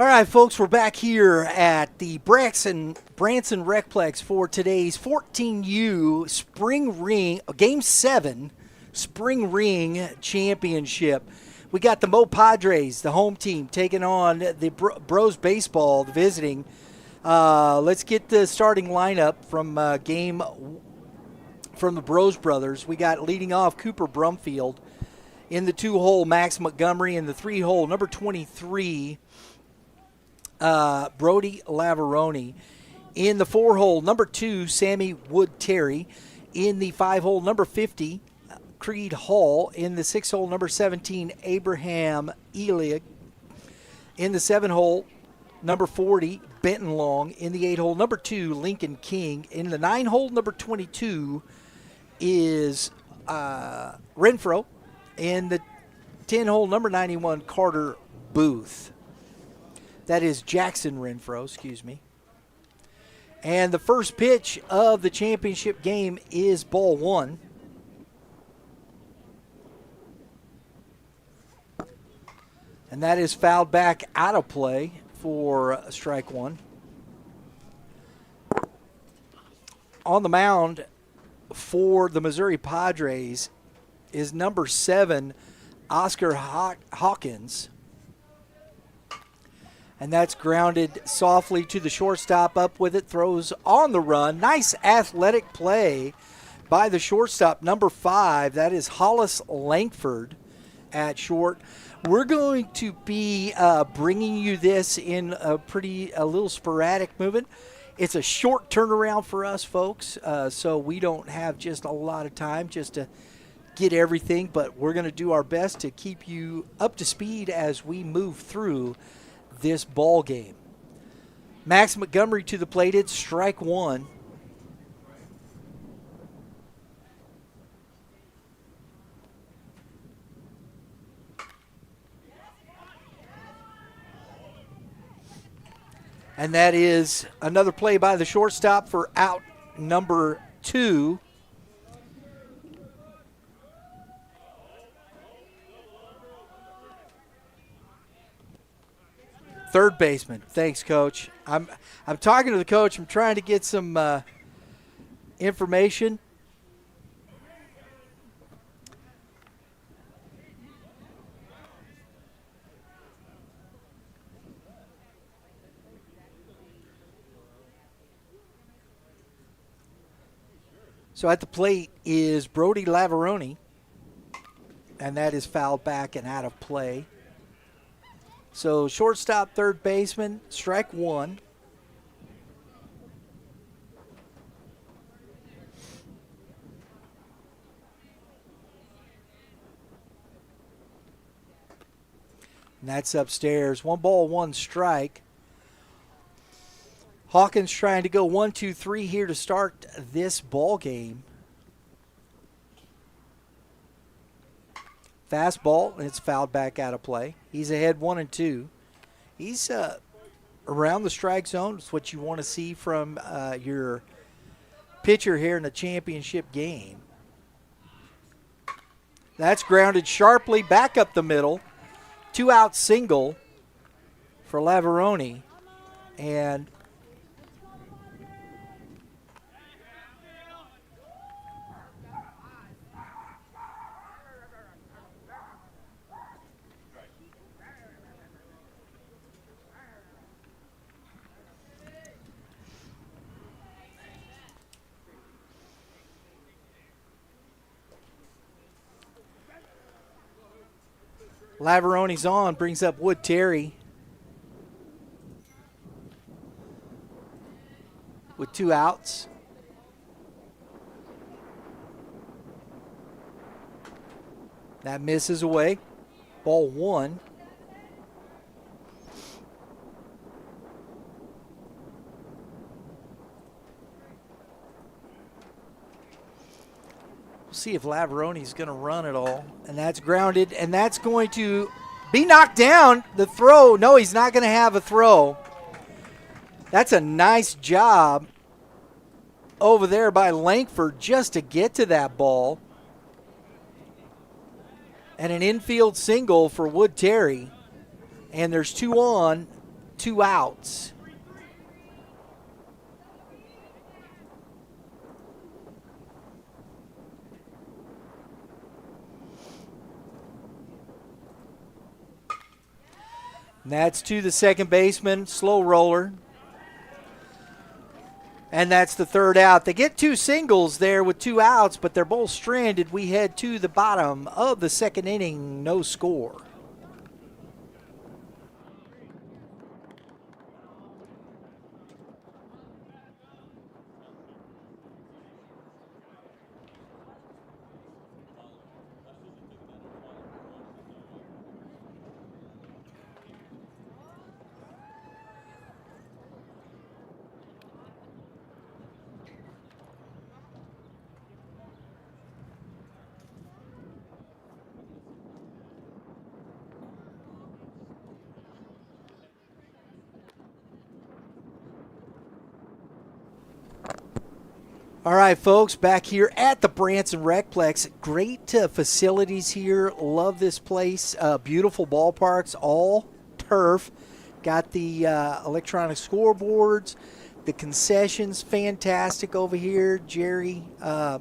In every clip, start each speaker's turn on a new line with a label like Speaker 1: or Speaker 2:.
Speaker 1: All right, folks, we're back here at the Branson Recplex for today's 14U Spring Ring, Game 7 Spring Ring Championship. We got the Padres, the home team, taking on the Bros Baseball, the visiting. Let's get the starting lineup from from the Bros Brothers. We got leading off Cooper Brumfield. In the 2-hole, Max Montgomery. In the 3-hole, number 23, Brody Lavaroni. In the 4-hole, number 2, Sammy Wood-Terry. In the 5-hole, number 50, Creed Hall. In the 6-hole, number 17, Abraham Eliag. In the 7-hole, number 40, Benton Long. In the 8-hole, number 2, Lincoln King. In the 9-hole, number 22 is Renfro. In the 10-hole, number 91, Carter Booth. That is Jackson Renfro, excuse me. And the first pitch of the championship game is ball 1. And that is fouled back out of play for strike 1. On the mound for the Missouri Padres is number 7, Oscar Hawkins. And that's grounded softly to the shortstop. Up with it, throws on the run. Nice athletic play by the shortstop, number 5. That is Hollis Langford at short. We're going to be bringing you this in a little sporadic movement. It's a short turnaround for us, folks, so we don't have just a lot of time just to get everything, but we're going to do our best to keep you up to speed as we move through this ball game. Max Montgomery to the plate. It's strike 1. And that is another play by the shortstop for out number 2. Third baseman. Thanks, Coach. I'm talking to the coach. I'm trying to get some information. So at the plate is Brody Lavaroni, and that is fouled back and out of play. So shortstop, third baseman, strike 1. And that's upstairs. 1 ball, 1 strike. Hawkins trying to go 1, 2, 3 here to start this ball game. Fastball, and it's fouled back out of play. He's ahead 1-2. He's around the strike zone. It's what you want to see from your pitcher here in the championship game. That's grounded sharply back up the middle. 2-out single for Lavaroni. And Lavaroni's on, brings up Wood-Terry with 2 outs. That misses away. Ball 1. We'll see if Lavaroni's going to run at all. And that's grounded, and that's going to be knocked down. The throw, no, he's not going to have a throw. That's a nice job over there by Langford just to get to that ball. And an infield single for Wood-Terry. And there's 2 on, 2 outs. And that's to the second baseman, slow roller. And that's the 3rd out. They get 2 singles there with 2 outs, but they're both stranded. We head to the bottom of the 2nd inning, no score. All right, folks, back here at the Branson Plex. Great facilities here. Love this place. Beautiful ballparks, all turf. Got the electronic scoreboards. The concessions, fantastic over here. Jerry, I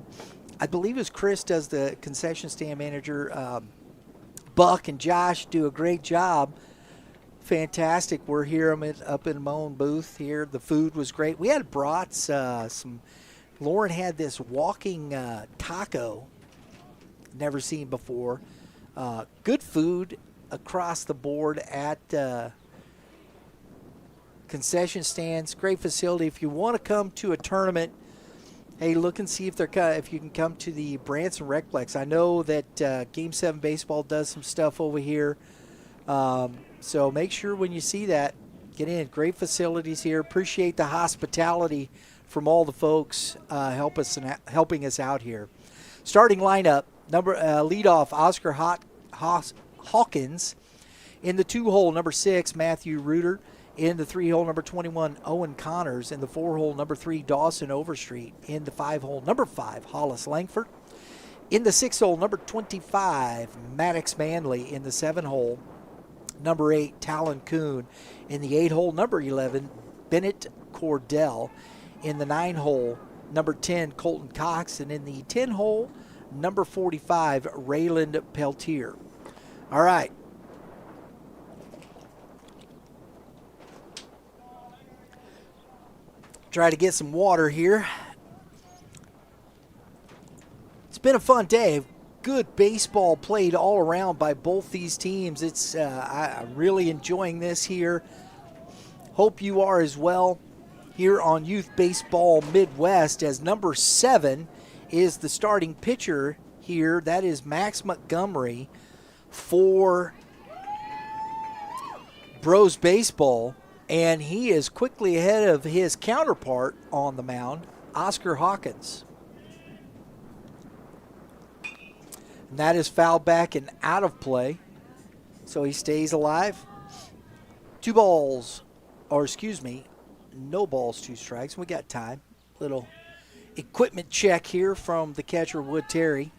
Speaker 1: believe it was Chris does the concession stand manager. Buck and Josh do a great job. Fantastic. We're here up in my own booth here. The food was great. We had brats, some... Lauren had this walking taco, never seen before. Good food across the board at concession stands. Great facility. If you want to come to a tournament, hey, look and see if you can come to the Branson Plex. I know that Game 7 Baseball does some stuff over here. So make sure when you see that, get in. Great facilities here. Appreciate the hospitality from all the folks helping us out here. Starting lineup, leadoff Oscar Hawkins. In the 2-hole, number 6, Matthew Reuter. In the 3-hole, number 21, Owen Connors. In the 4-hole, number 3, Dawson Overstreet. In the 5-hole, number 5, Hollis Langford. In the 6-hole, number 25, Maddox Manley. In the 7-hole, number 8, Talon Kuhn. In the 8-hole, number 11, Bennett Cordell. In the 9-hole, number 10, Colton Cox. And in the 10-hole, number 45, Rayland Peltier. All right. Try to get some water here. It's been a fun day. Good baseball played all around by both these teams. I'm really enjoying this here. Hope you are as well. Here on Youth Baseball Midwest, as number 7 is the starting pitcher here. That is Max Montgomery for Bros Baseball, and he is quickly ahead of his counterpart on the mound, Oscar Hawkins. And that is fouled back and out of play, so he stays alive. No balls, 2 strikes. We got time. Little equipment check here from the catcher, Wood Terry.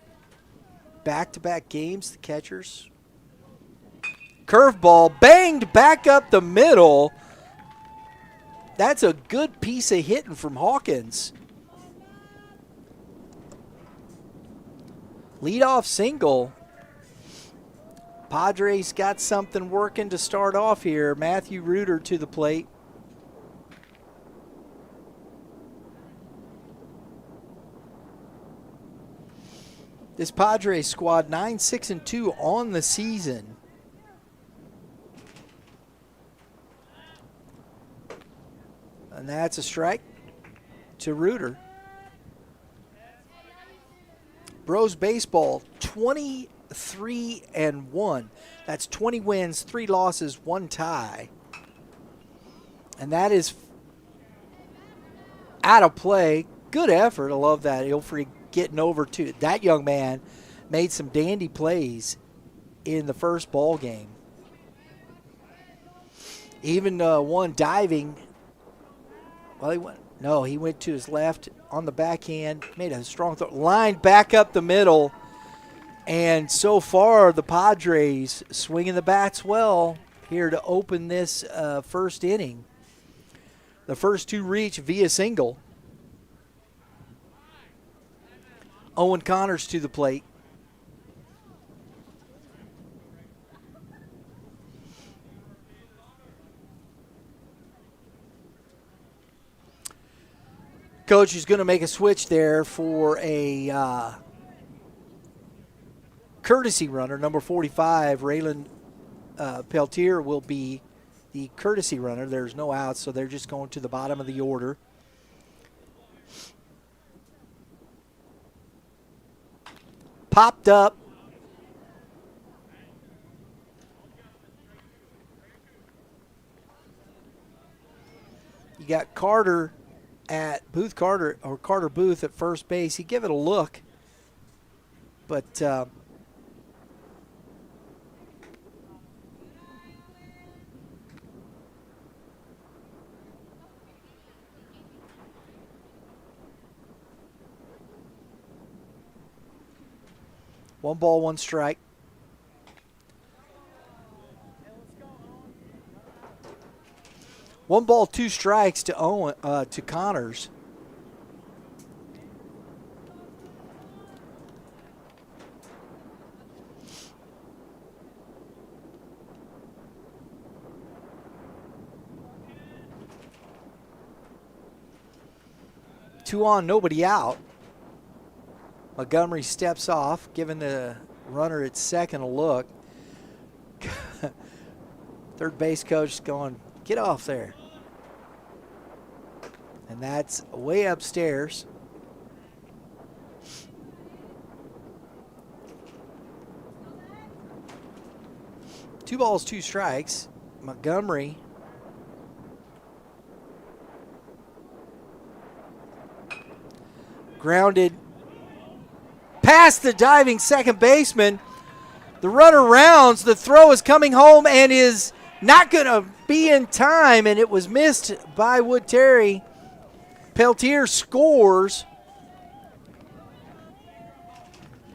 Speaker 1: Back-to-back games, the catchers. Curveball banged back up the middle. That's a good piece of hitting from Hawkins. Leadoff single. Padres got something working to start off here. Matthew Reuter to the plate. This Padres squad 9-6-2 on the season. And that's a strike to Reuter. Bros Baseball 23-1. That's 20 wins, 3 losses, 1 tie. And that is out of play. Good effort. I love that. Ilfrey getting over to that young man. Made some dandy plays in the first ball game. Even one diving. Well, he went to his left on the backhand. Made a strong throw. Line back up the middle. And so far, the Padres swinging the bats well. here to open this first inning. The first two reach via single. Owen Connors to the plate. Coach is going to make a switch there for a courtesy runner. Number 45, Raylan Peltier, will be the courtesy runner. There's no outs, so they're just going to the bottom of the order. Popped up. You got Carter at Carter Booth at first base. He gave it a look, but one ball, one strike. One ball, two strikes to Connors. Two on, nobody out. Montgomery steps off, giving the runner at second a look. Third base coach going, get off there. And that's way upstairs. Two balls, two strikes. Montgomery grounded past the diving second baseman. The runner rounds. The throw is coming home and is not going to be in time, and it was missed by Wood Terry. Peltier scores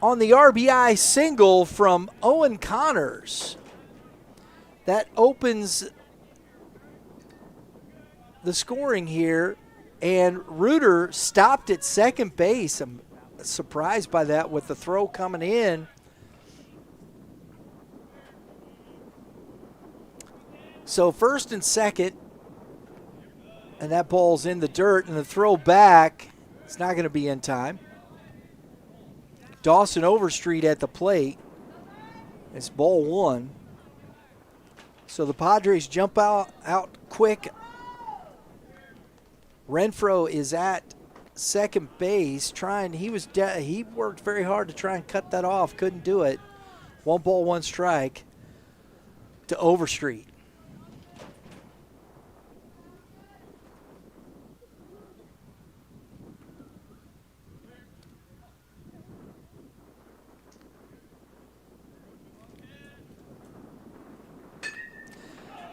Speaker 1: on the RBI single from Owen Connors. That opens the scoring here, and Reuter stopped at second base. I'm surprised by that with the throw coming in. So first and second, and that ball's in the dirt, and the throw back, it's not going to be in time. Dawson Overstreet at the plate. It's ball one. So the Padres jump out quick. Renfro is at second base he worked very hard to try and cut that off, couldn't do it. One ball, one strike to Overstreet.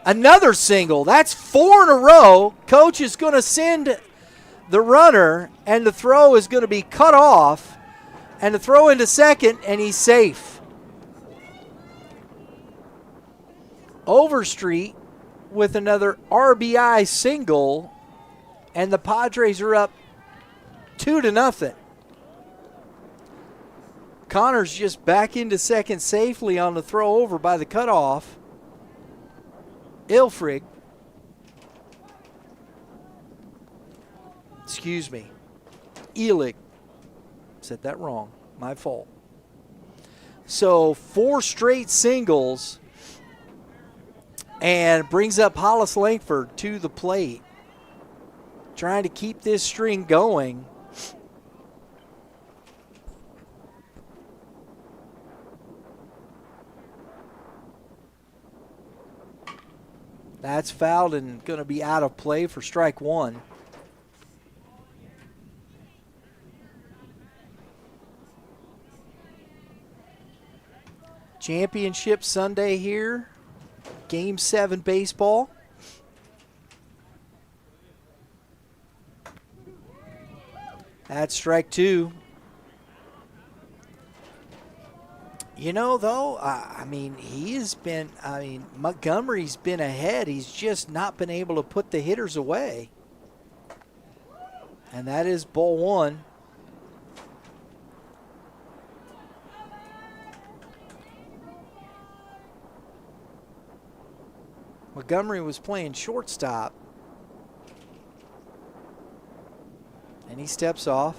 Speaker 1: Another single. That's four in a row. Coach is going to send the runner, and the throw is going to be cut off, and the throw into second, and he's safe. Overstreet with another RBI single, and the Padres are up 2-0. Connors just back into second safely on the throw over by the cutoff. Ilfrig. Excuse me. Elig. Said that wrong. My fault. So 4 straight singles, and brings up Hollis Langford to the plate, trying to keep this string going. That's fouled and going to be out of play for strike one. Championship Sunday here. Game 7 baseball. That's strike two. Though, Montgomery's been ahead. He's just not been able to put the hitters away. And that is ball one. Montgomery was playing shortstop. And he steps off.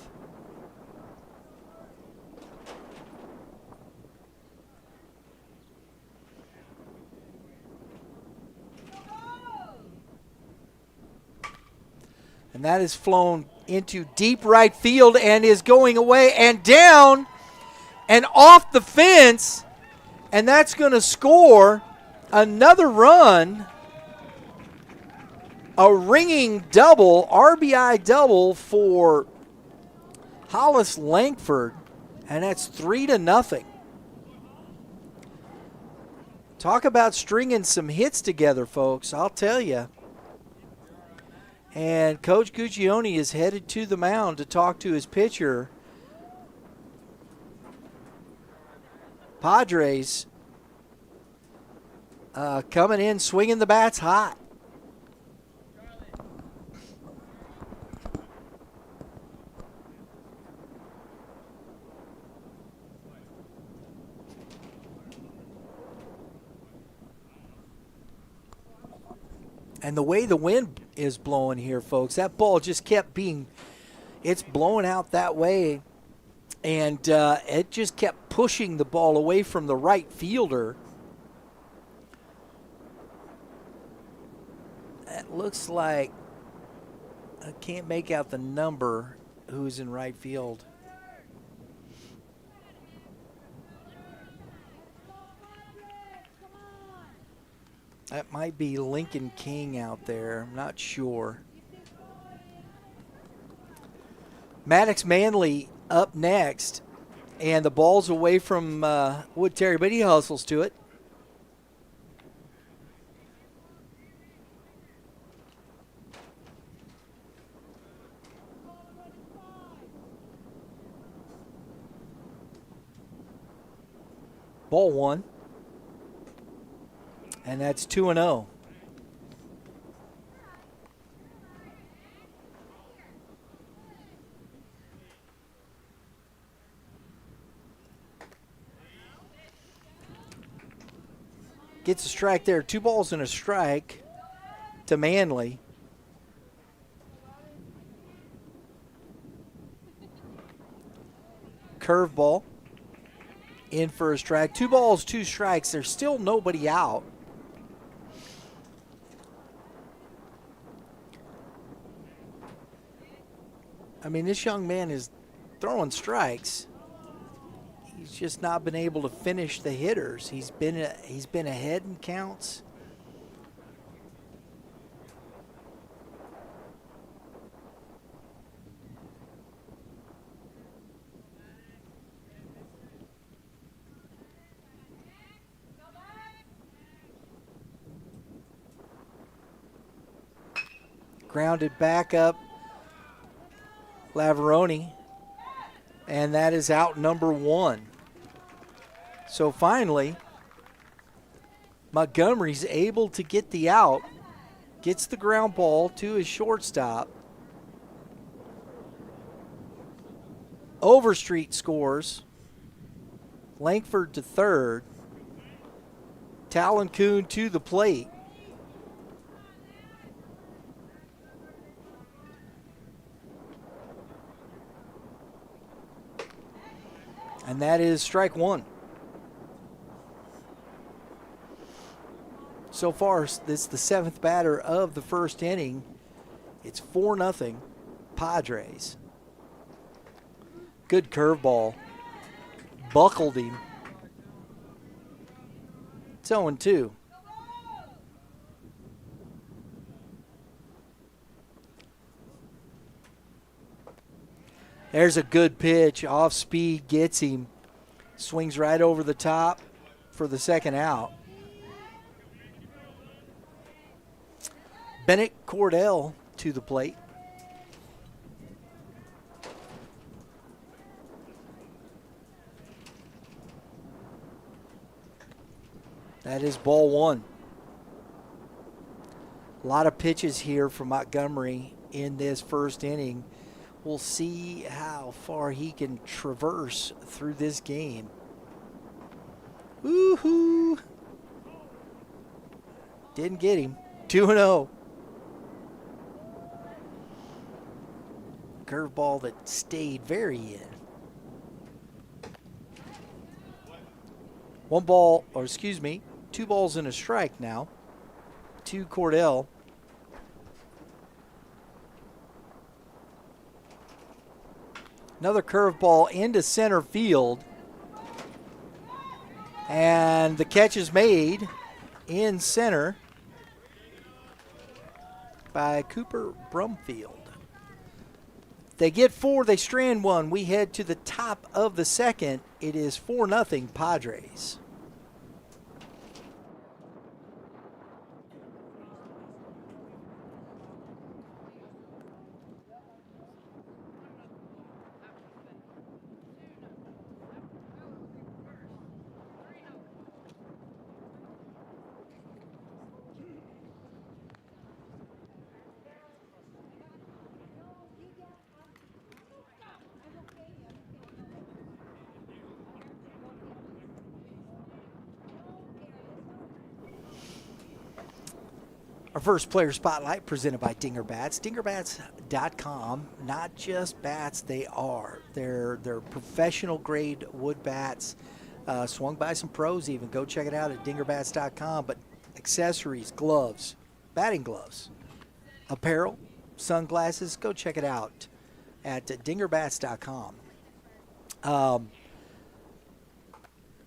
Speaker 1: And that is flown into deep right field and is going away and down and off the fence. And that's going to score another run. A ringing double, RBI double for Hollis Langford. And that's 3-0. Talk about stringing some hits together, folks. I'll tell you. And Coach Guccione is headed to the mound to talk to his pitcher. Padres coming in, swinging the bats hot. And the way the wind is blowing here, folks, that ball just kept it's blowing out that way. And it just kept pushing the ball away from the right fielder. It looks like, I can't make out the number who's in right field. That might be Lincoln King out there. I'm not sure. Maddox Manley up next. And the ball's away from Wood Terry, but he hustles to it. Ball one. And that's 2-0. Gets a strike there. 2 balls and a strike to Manley. Curveball in for a strike. 2 balls, 2 strikes. There's still nobody out. I mean, this young man is throwing strikes. He's just not been able to finish the hitters. He's been ahead in counts. Grounded back up. Lavaroni, and that is out number 1. So finally, Montgomery's able to get the out, gets the ground ball to his shortstop. Overstreet scores. Langford to third. Talon Kuhn to the plate. And that is strike 1. So far, this is the 7th batter of the first inning. It's 4-0 Padres. Good curveball. Buckled him. It's 0-2. There's a good pitch. Off speed, gets him. Swings right over the top for the second out. Bennett Cordell to the plate. That is ball one. A lot of pitches here from Montgomery in this first inning. We'll see how far he can traverse through this game. Woohoo! Didn't get him. 2-0. Curveball that stayed very in. Two balls and a strike now to Cordell. Another curveball into center field. And the catch is made in center by Cooper Brumfield. They get 4, they strand 1. We head to the top of the second. It is 4-0 Padres. Our first player spotlight presented by Dinger Bats. DingerBats.com. Not just bats, they're professional grade wood bats. Swung by some pros even. Go check it out at DingerBats.com. But accessories, gloves, batting gloves, apparel, sunglasses, go check it out at DingerBats.com.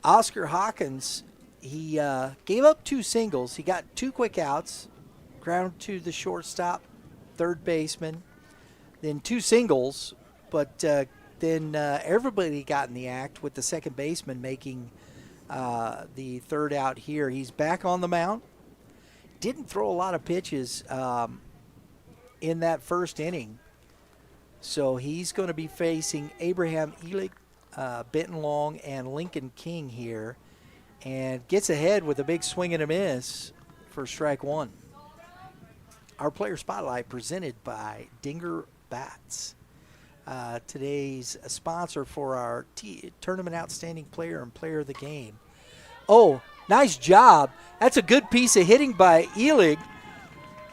Speaker 1: Oscar Hawkins, he gave up 2 singles. He got 2 quick outs. Ground to the shortstop, third baseman, then 2 singles, but then everybody got in the act with the second baseman making the third out here. He's back on the mound. Didn't throw a lot of pitches in that first inning, so he's going to be facing Abraham Elig, Benton Long, and Lincoln King here, and gets ahead with a big swing and a miss for strike 1. Our player spotlight presented by Dinger Bats. Today's sponsor for our tournament outstanding player and player of the game. Oh, nice job. That's a good piece of hitting by Elig.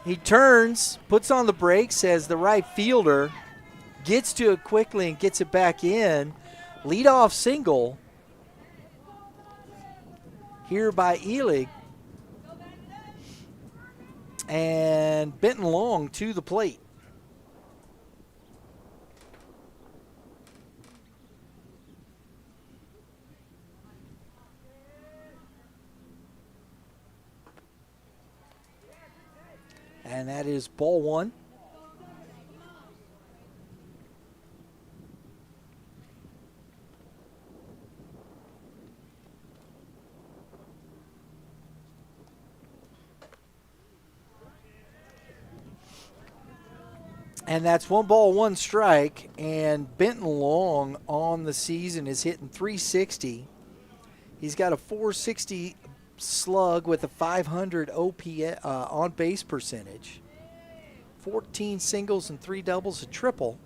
Speaker 1: He turns, puts on the brakes as the right fielder, gets to it quickly and gets it back in. Leadoff single here by Elig. And Benton Long to the plate. And that is ball 1. And that's 1 ball, 1 strike. And Benton Long on the season is hitting .360. He's got a .460 slug with a .500 OPS on base percentage. 14 singles and 3 doubles, a triple.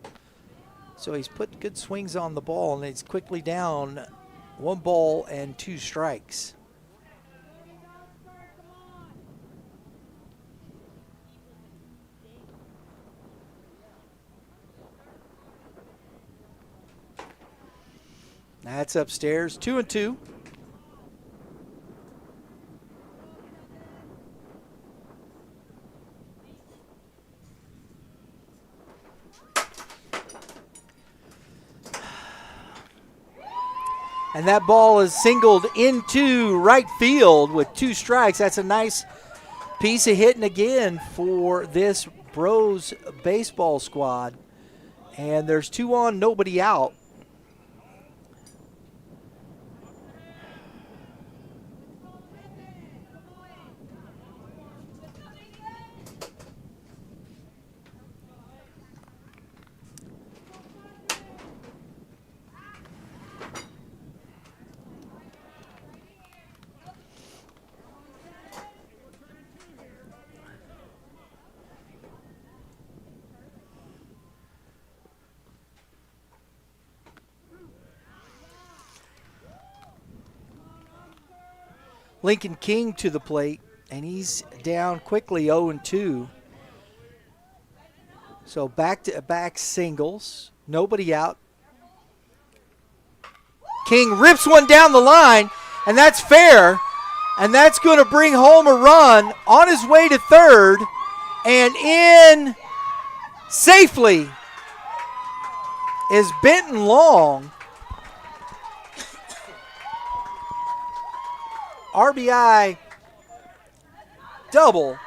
Speaker 1: So he's put good swings on the ball, and he's quickly down 1 ball and 2 strikes. That's upstairs, 2-2. And that ball is singled into right field with 2 strikes. That's a nice piece of hitting again for this Bros baseball squad. And there's 2 on, nobody out. Lincoln King to the plate, and he's down quickly 0-2. So back-to-back singles. Nobody out. King rips one down the line, and that's fair. And that's going to bring home a run on his way to third and in safely is Benton Long. RBI double.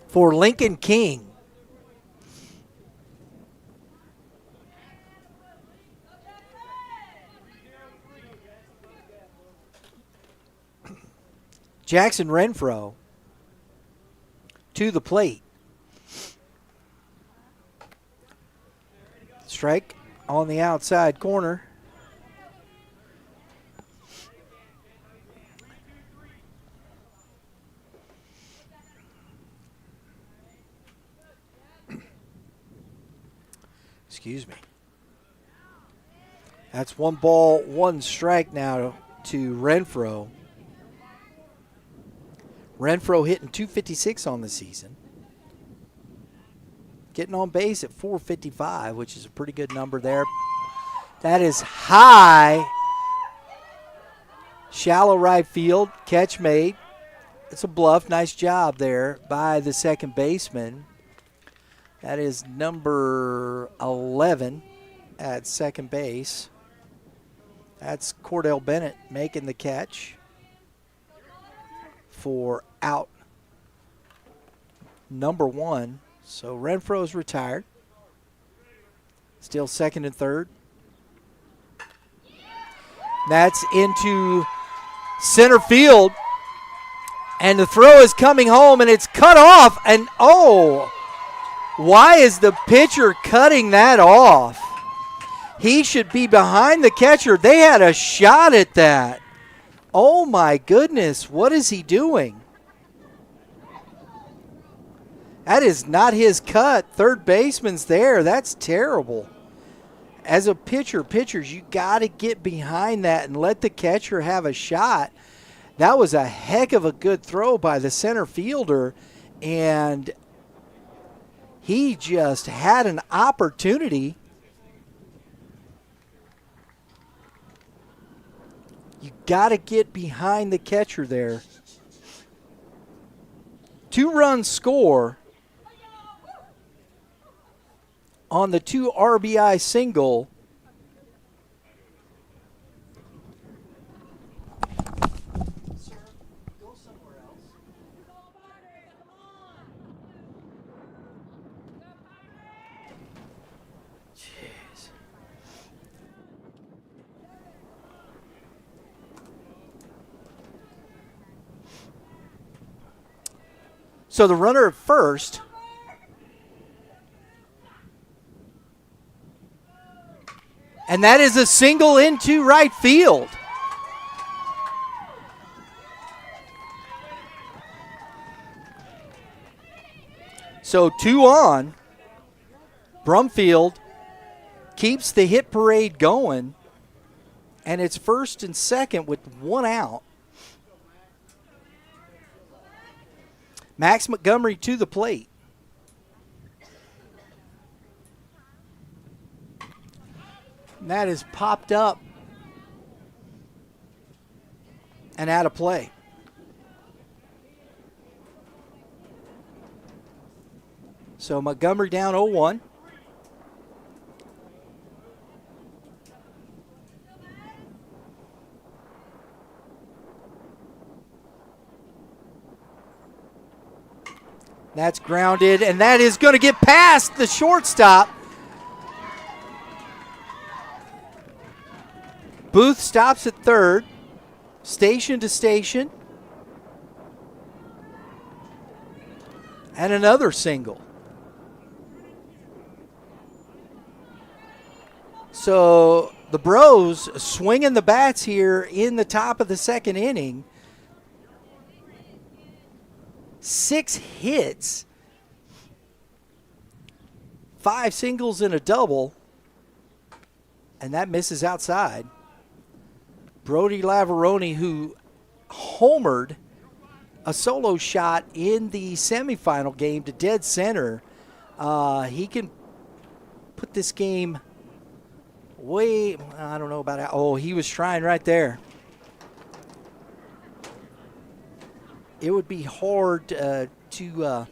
Speaker 1: For Lincoln King. Jackson Renfro to the plate. Strike on the outside corner. Excuse me. That's 1 ball, 1 strike now to Renfro. Renfro hitting .256 on the season. Getting on base at .455, which is a pretty good number there. That is high. Shallow right field. Catch made. It's a bluff. Nice job there by the second baseman. That is number 11 at second base. That's Cordell Bennett making the catch for out number 1. So Renfro's retired. Still second and third. That's into center field. And the throw is coming home, and it's cut off. And, oh, why is the pitcher cutting that off? He should be behind the catcher. They had a shot at that. Oh, my goodness. What is he doing? That is not his cut. Third baseman's there. That's terrible. As a pitchers, you got to get behind that and let the catcher have a shot. That was a heck of a good throw by the center fielder, and he just had an opportunity. You got to get behind the catcher there. 2-run score on the 2 RBI single. Sir, go somewhere else. Jeez. So the runner at first and that is a single into right field. So 2 on. Brumfield keeps the hit parade going, and it's first and second with 1 out. Max Montgomery to the plate. And that is popped up and out of play. So Montgomery down 0-1. That's grounded, and that is going to get past the shortstop. Booth stops at third, station to station. And another single. So the Bros swinging the bats here in the top of the second inning. 6 hits. 5 singles and a double, and that misses outside. Brody Lavaroni, who homered a solo shot in the semifinal game to dead center, he can put this game way, I don't know about how, oh, he was trying right there. It would be hard to,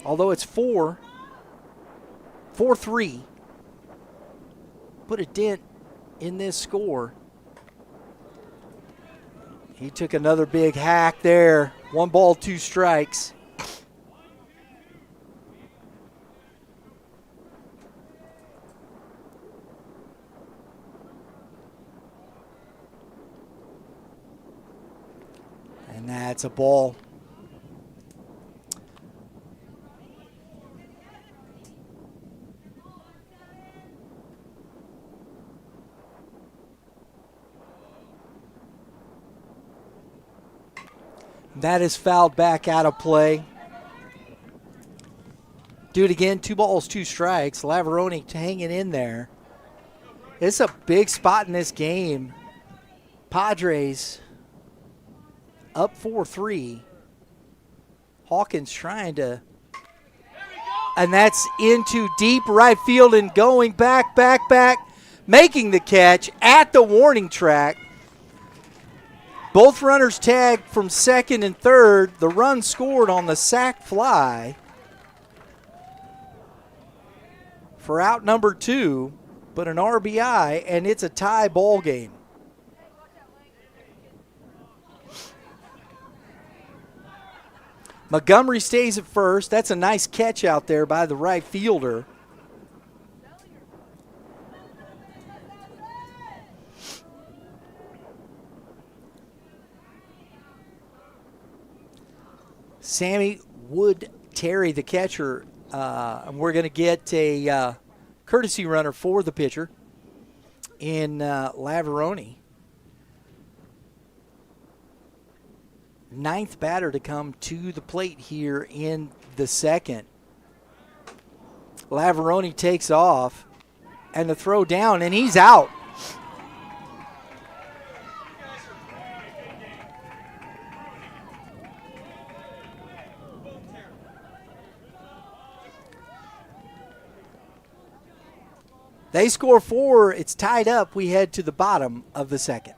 Speaker 1: although it's 4-3, put a dent in this score. He took another big hack there. 1 ball, 2 strikes. And that's a ball. That is fouled back out of play. Do it again. 2 balls, 2 strikes. Lavaroni hanging in there. It's a big spot in this game. Padres up 4-3. Hawkins trying to. And that's into deep right field and going back, making the catch at the warning track. Both runners tagged from second and third. The run scored on the sac fly for out number 2, but an RBI, and it's a tie ball game. Montgomery stays at first. That's a nice catch out there by the right fielder. Sammy Wood-Terry, the catcher, and we're going to get a courtesy runner for the pitcher in Lavaroni. 9th batter to come to the plate here in the second. Lavaroni takes off, and the throw down, and he's out. They score 4. It's tied up. We head to the bottom of the second.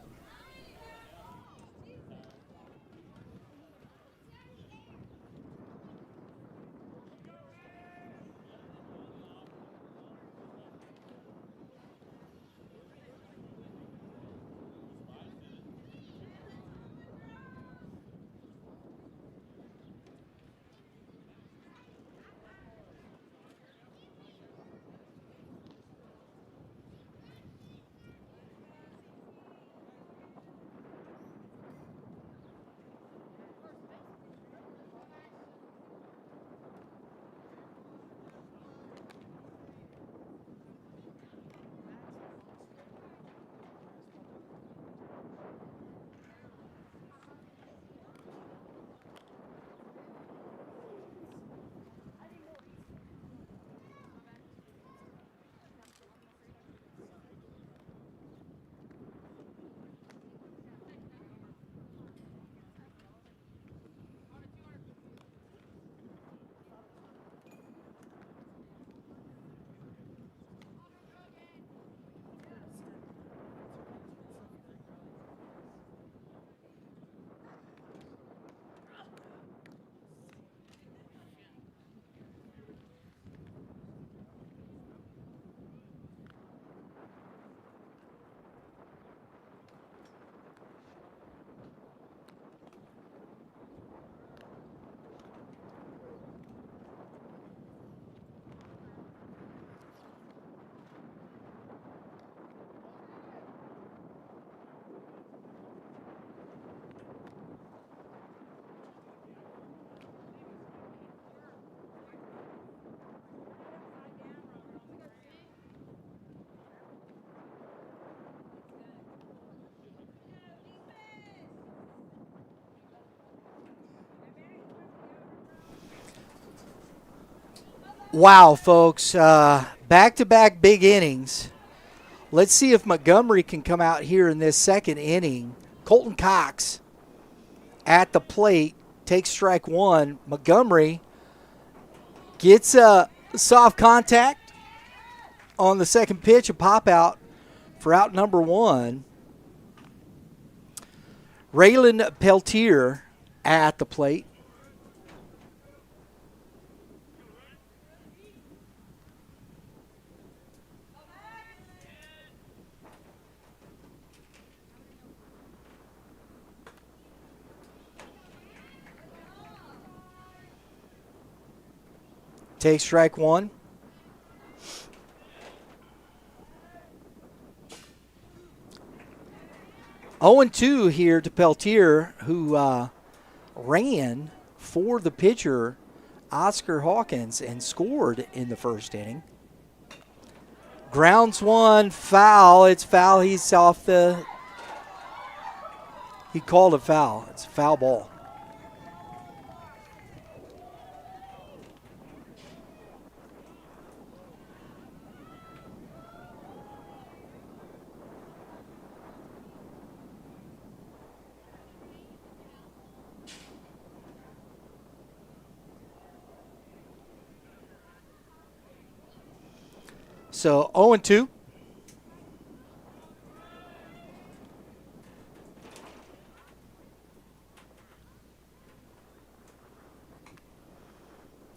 Speaker 1: Wow, folks. Back-to-back big innings. Let's see if Montgomery can come out here in this second inning. Colton Cox at the plate takes strike one. Montgomery gets a soft contact on the second pitch, a pop out for out number one. Raylan Peltier at the plate. Takes strike one. Oh, 0-2 here to Peltier, who ran for the pitcher, Oscar Hawkins, and scored in the first inning. Grounds one, foul. It's foul. He's off the. He called it foul. It's a foul ball. So 0-2.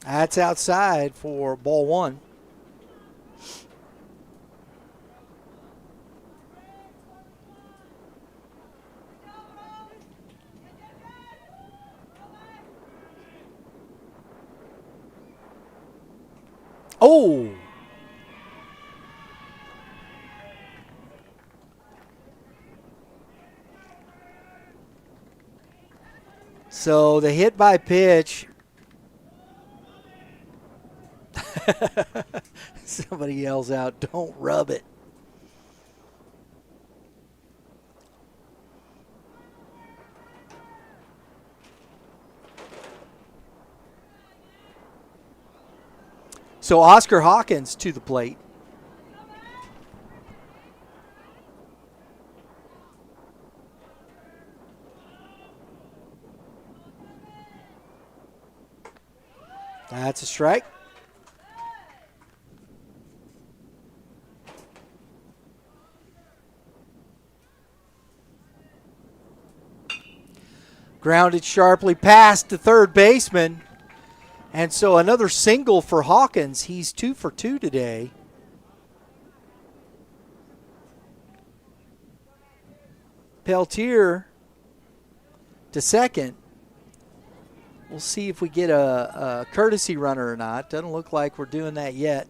Speaker 1: That's outside for ball one. Oh! So the hit by pitch. Somebody yells out, "Don't rub it." So Oscar Hawkins to the plate. That's a strike. Grounded sharply past the third baseman. And so another single for Hawkins. He's 2 for 2 today. Peltier to second. We'll see if we get a courtesy runner or not. Doesn't look like we're doing that yet.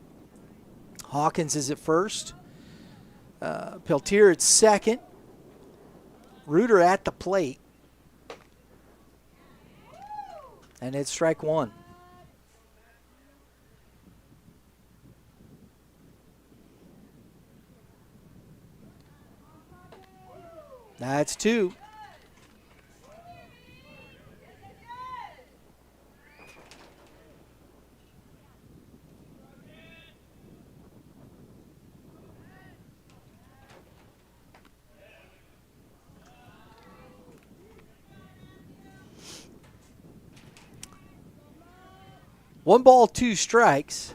Speaker 1: Hawkins is at first. Peltier at second. Reuter at the plate. And it's strike one. That's two. One ball, two strikes.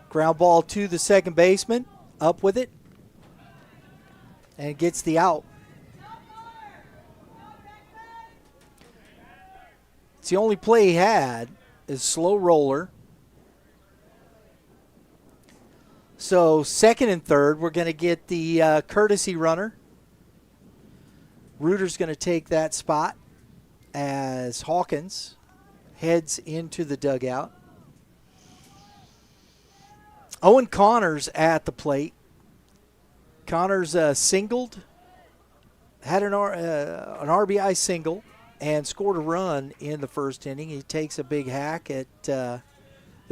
Speaker 1: Ground ball to the second baseman. Up with it. And gets the out. It's the only play he had is slow roller. So second and third, we're going to get the courtesy runner. Reuter's going to take that spot as Hawkins heads into the dugout. Owen Connors at the plate. Connors singled, had an RBI single, and scored a run in the first inning. He takes a big hack at the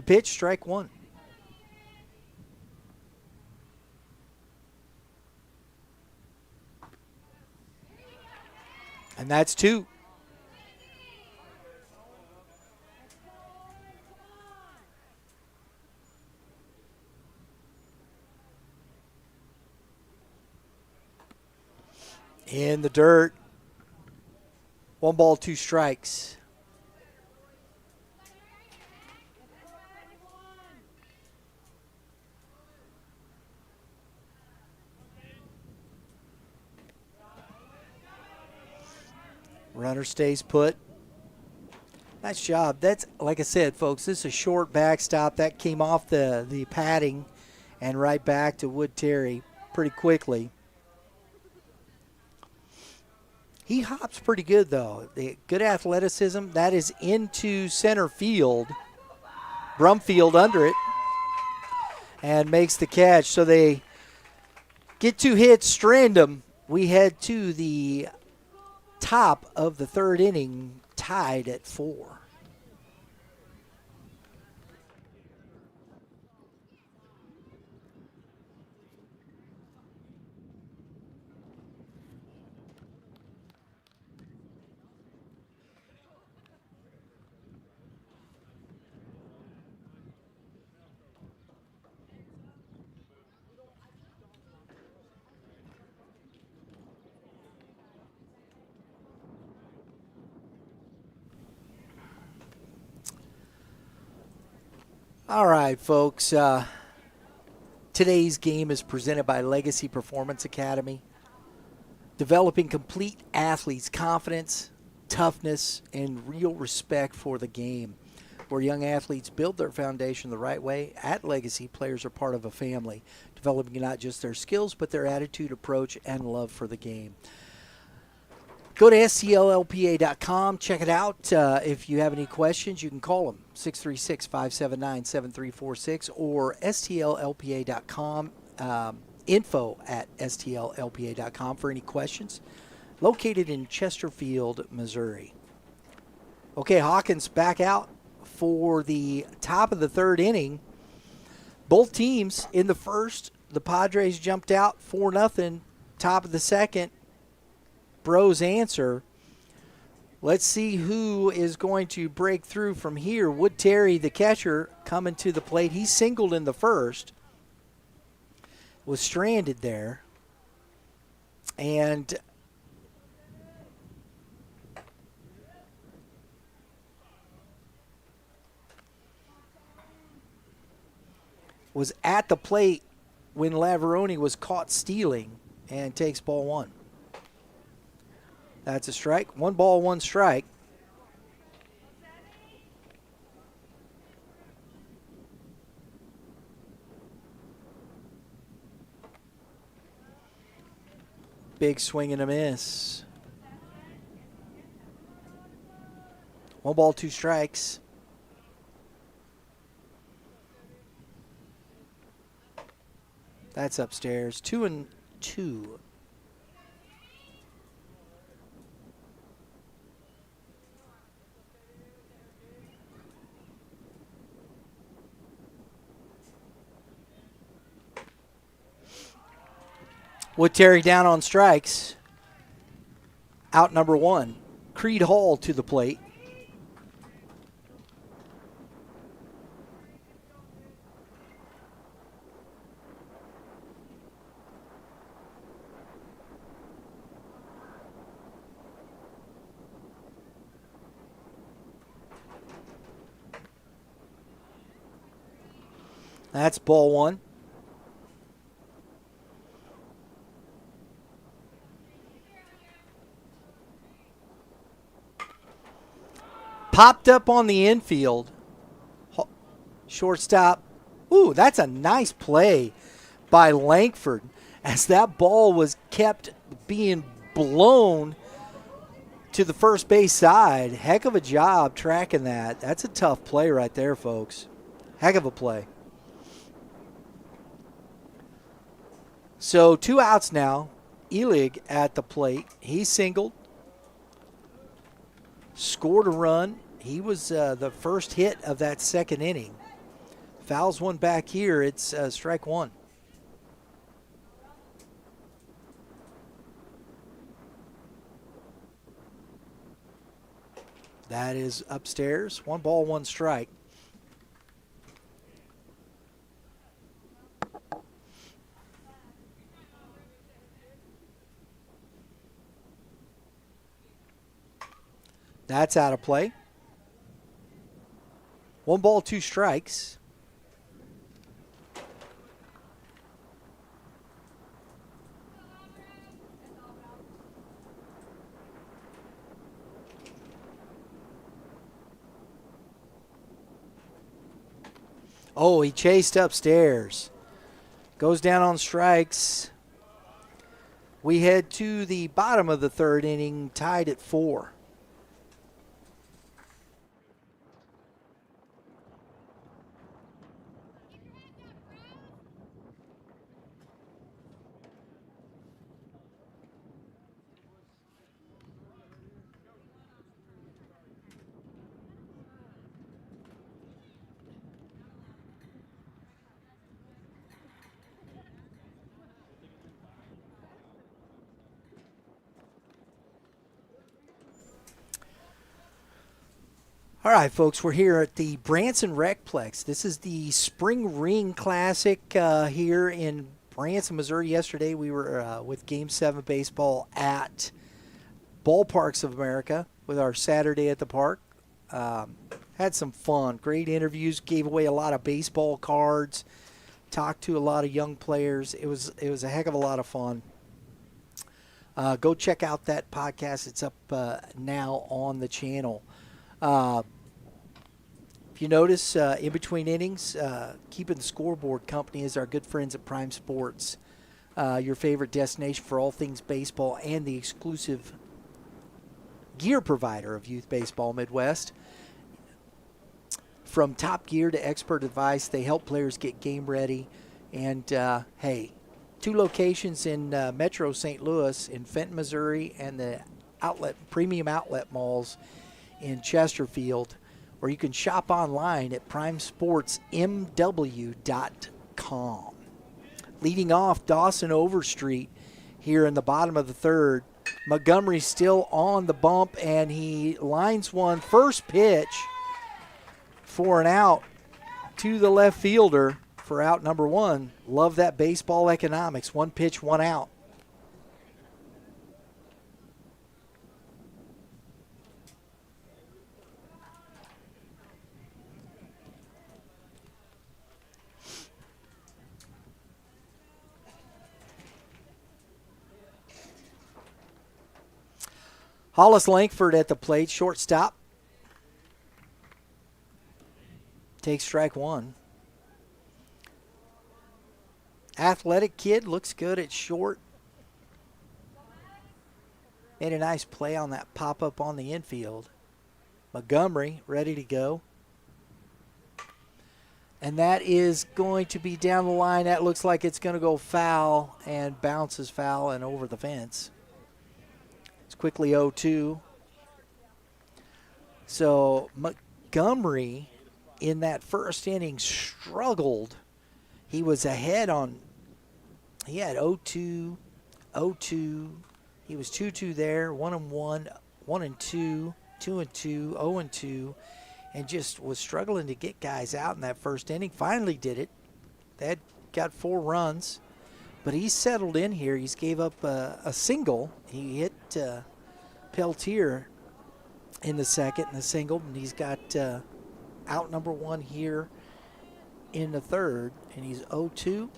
Speaker 1: pitch, strike one. And that's two. In the dirt. 1 ball, 2 strikes. Runner stays put. Nice job. That's, like I said, folks, this is a short backstop. That came off the padding and right back to Wood Terry pretty quickly. He hops pretty good, though. Good athleticism. That is into center field. Brumfield under it and makes the catch. So they get 2 hits, strand them. We head to the top of the 3rd inning, tied at 4. All right, folks. Today's game is presented by Legacy Performance Academy, developing complete athletes' confidence, toughness, and real respect for the game. Where young athletes build their foundation the right way, at Legacy, players are part of a family, developing not just their skills, but their attitude, approach, and love for the game. Go to stllpa.com. Check it out. If you have any questions, you can call them, 636-579-7346, or stllpa.com, info at stllpa.com for any questions. Located in Chesterfield, Missouri. Okay, Hawkins back out for the top of the 3rd inning. Both teams in the first, the Padres jumped out 4-0. Top of the 2nd, Bros answer. Let's see who is going to break through from here. Wood Terry, the catcher, coming to the plate. He singled in the first, was stranded there, and was at the plate when Lavaroni was caught stealing and takes ball 1. That's a strike. 1 ball, 1 strike. Big swing and a miss. 1 ball, 2 strikes. That's upstairs. 2-2. Wood Terry down on strikes. Out number 1. Creed Hall to the plate. That's ball 1. Popped up on the infield. Shortstop. Ooh, that's a nice play by Langford as that ball was kept being blown to the first base side. Heck of a job tracking that. That's a tough play right there, folks. Heck of a play. So 2 outs now. Elig at the plate. He singled. Scored a run. He was the first hit of that 2nd inning. Fouls 1 back here. It's strike 1. That is upstairs. 1 ball, 1 strike. That's out of play. 1 ball, 2 strikes. Oh, he chased upstairs. Goes down on strikes. We head to the bottom of the 3rd inning, tied at 4. All right, folks, we're here at the Branson Plex. This is the Spring Ring Classic here in Branson, Missouri. Yesterday we were with Game 7 baseball at Ballparks of America with our Saturday at the Park. Had some fun, great interviews, gave away a lot of baseball cards, talked to a lot of young players. It was a heck of a lot of fun. Go check out that podcast. It's up now on the channel. If you notice, in between innings, keeping the scoreboard company is our good friends at Prime Sports, your favorite destination for all things baseball and the exclusive gear provider of youth baseball Midwest. From top gear to expert advice, they help players get game ready. And, hey, 2 locations in Metro St. Louis, in Fenton, Missouri, and the premium outlet malls in Chesterfield, or you can shop online at primesportsmw.com. Leading off, Dawson Overstreet here in the bottom of the 3rd. Montgomery still on the bump, and he lines one first pitch for an out to the left fielder for out number 1. Love that baseball economics. 1 pitch, 1 out. Hollis Langford at the plate, shortstop. Takes strike 1. Athletic kid, looks good at short. Made a nice play on that pop-up on the infield. Montgomery ready to go. And that is going to be down the line. That looks like it's going to go foul and bounces foul and over the fence. It's quickly 0-2. So Montgomery in that first inning struggled. He was ahead on, he had 0-2, 0-2. He was 2-2 there, 1-1, 1-2, 2-2, 0-2, and just was struggling to get guys out in that first inning. Finally did it. They had got 4 runs, but he's settled in here. He's gave up a single. He hit Peltier in the second in the single, and he's got out number 1 here in the 3rd, and he's 0-2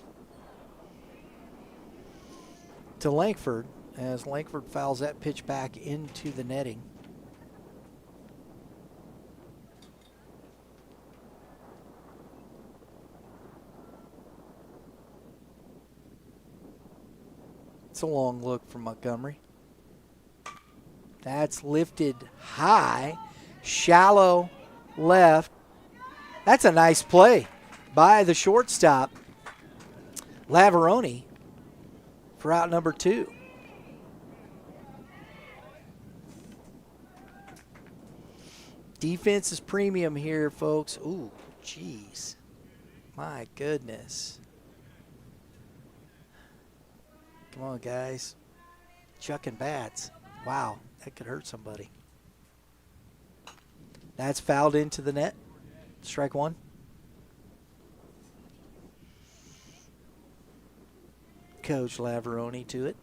Speaker 1: to Langford as Langford fouls that pitch back into the netting. It's a long look from Montgomery. That's lifted high, shallow left. That's a nice play by the shortstop, Lavaroni, for out number 2. Defense is premium here, folks. Ooh, jeez. My goodness. Come on, guys. Chucking bats. Wow, that could hurt somebody. That's fouled into the net. Strike 1. Coach Lavaroni to it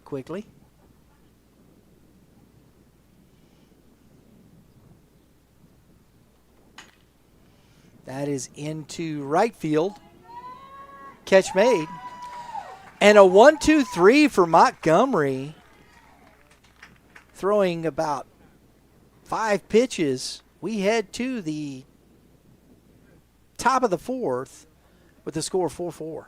Speaker 1: quickly. That is into right field. Catch made. And a 1-2-3 for Montgomery. Throwing about 5 pitches. We head to the top of the 4th with the score 4-4.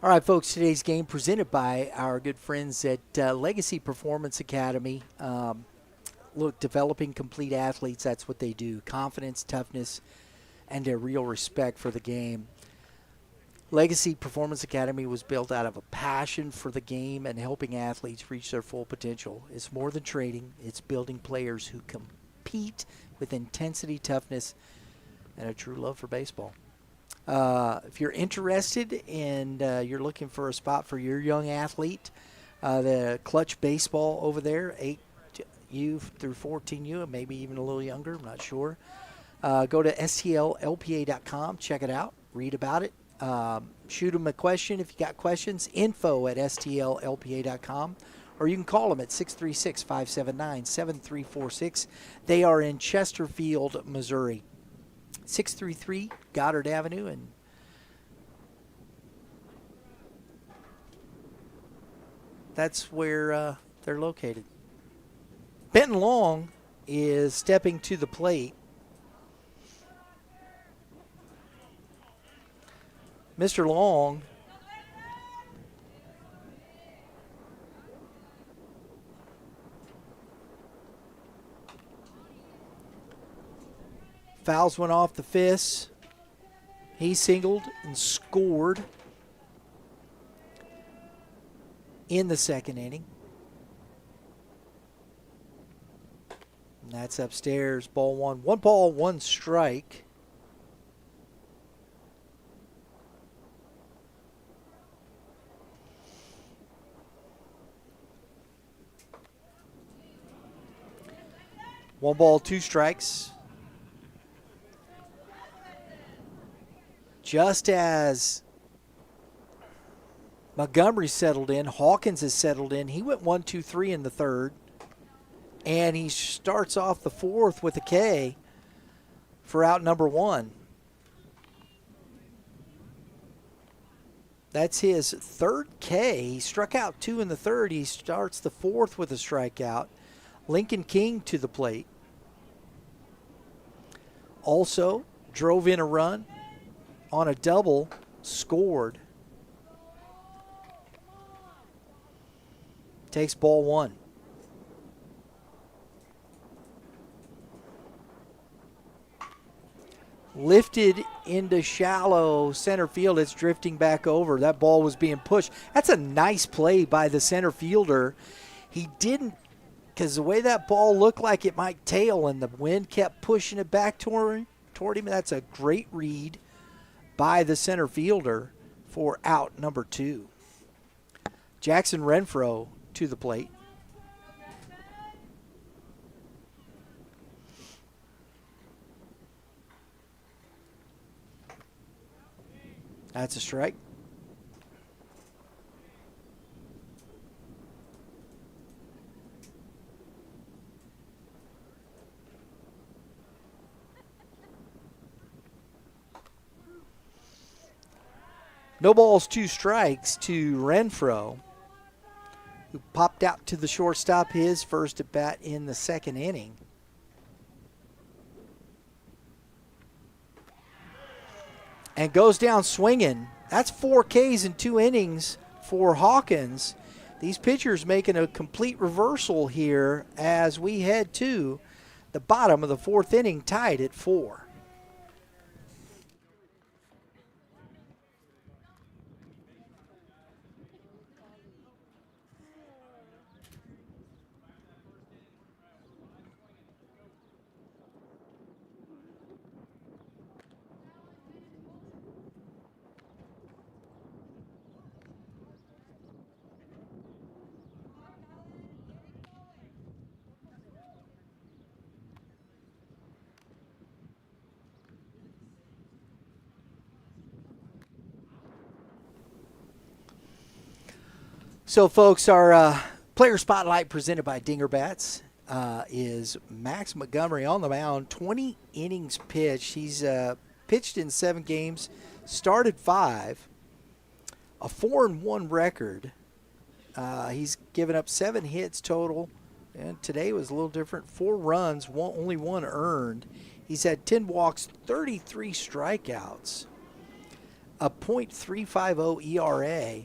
Speaker 1: All right, folks, today's game presented by our good friends at Legacy Performance Academy. Look, developing complete athletes, that's what they do. Confidence, toughness, and a real respect for the game. Legacy Performance Academy was built out of a passion for the game and helping athletes reach their full potential. It's more than trading. It's building players who compete with intensity, toughness, and a true love for baseball. If you're interested and you're looking for a spot for your young athlete, the Clutch Baseball over there, 8U through 14U, maybe even a little younger, I'm not sure. Go to stllpa.com, check it out, read about it. Shoot them a question if you got questions, info@stllpa.com, or you can call them at 636-579-7346. They are in Chesterfield, Missouri. 633 Goddard Avenue, and that's where they're located. Benton Long is stepping to the plate. Mr. Long fouls one off the fist. He singled and scored in the second inning. And that's upstairs. Ball one. 1 ball, 1 strike. One ball, 2 strikes. Just as Montgomery settled in, Hawkins has settled in. He went 1-2-3 in the third, and he starts off the 4th with a K for out number 1. That's his 3rd K. He struck out 2 in the 3rd. He starts the 4th with a strikeout. Lincoln King to the plate. Also drove in a run on a double, scored. Takes ball 1. Lifted into shallow center field. It's drifting back over. That ball was being pushed. That's a nice play by the center fielder. He didn't, because the way that ball looked like it might tail and the wind kept pushing it back toward him. That's a great read by the center fielder for out number 2. Jackson Renfro to the plate. That's a strike. No balls, 2 strikes to Renfro, who popped out to the shortstop, his first at bat in the second inning. and goes down swinging. That's 4 Ks in 2 innings for Hawkins. These pitchers making a complete reversal here as we head to the bottom of the 4th inning, tied at 4. So, folks, our player spotlight presented by Dinger Bats is Max Montgomery on the mound. 20 innings pitched. He's pitched in 7 games, started 5, a 4-1 record. He's given up 7 hits total, and today was a little different. 4 runs, only 1 earned. He's had 10 walks, 33 strikeouts, a .350 ERA.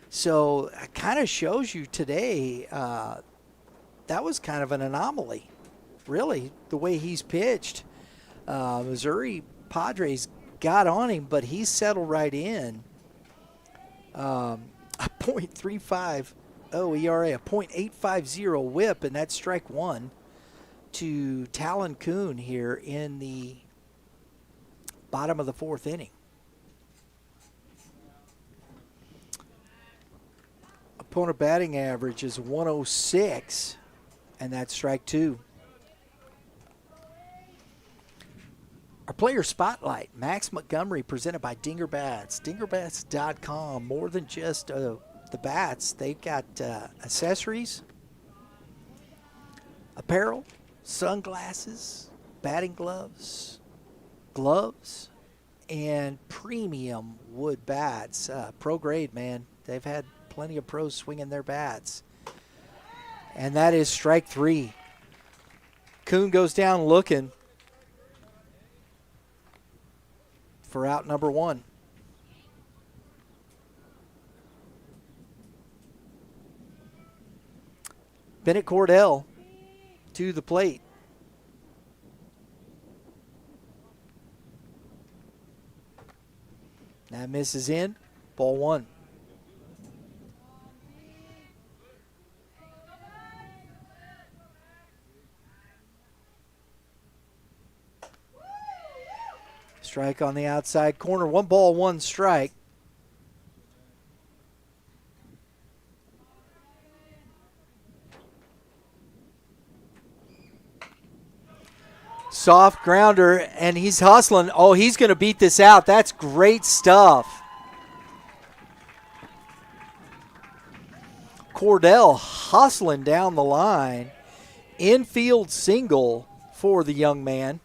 Speaker 1: So it kind of shows you today that was kind of an anomaly, really, the way he's pitched. Missouri Padres got on him, but he settled right in. A .350 ERA, a .850 whip, and that's strike 1 to Talon Kuhn here in the bottom of the 4th inning. Opponent batting average is 106, and that's strike 2. Our player spotlight, Max Montgomery, presented by Dinger Bats. DingerBats.com, more than just the bats. They've got accessories, apparel, sunglasses, batting gloves, and premium wood bats. Pro grade, man. They've had plenty of pros swinging their bats. And that is strike 3. Kuhn goes down looking for out number 1. Bennett Cordell to the plate. That misses in. Ball 1. Strike on the outside corner. 1 ball, 1 strike. Soft grounder, and he's hustling. Oh, he's going to beat this out. That's great stuff. Cordell hustling down the line. Infield single for the young man.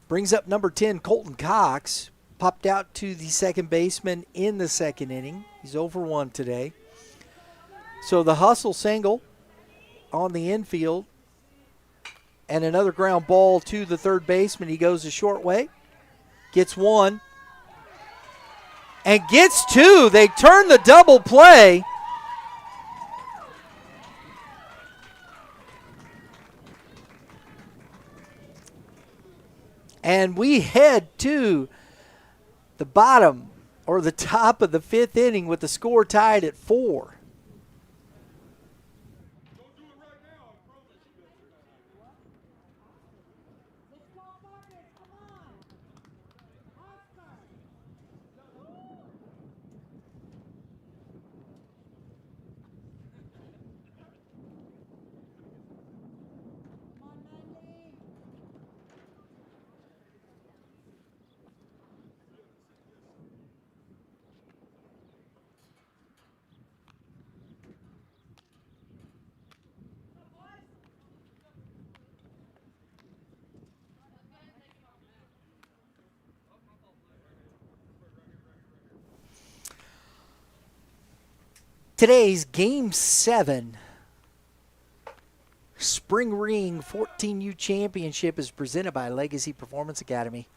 Speaker 1: Brings up number 10, Colton Cox. Popped out to the second baseman in the 2nd inning. He's over 1 today. So the hustle single on the infield. And another ground ball to the 3rd baseman. He goes a short way. Gets 1. And gets 2. They turn the double play. And we head to the bottom or the top of the 5th inning with the score tied at 4. Today's Game 7 Spring Ring 14U Championship is presented by Legacy Performance Academy.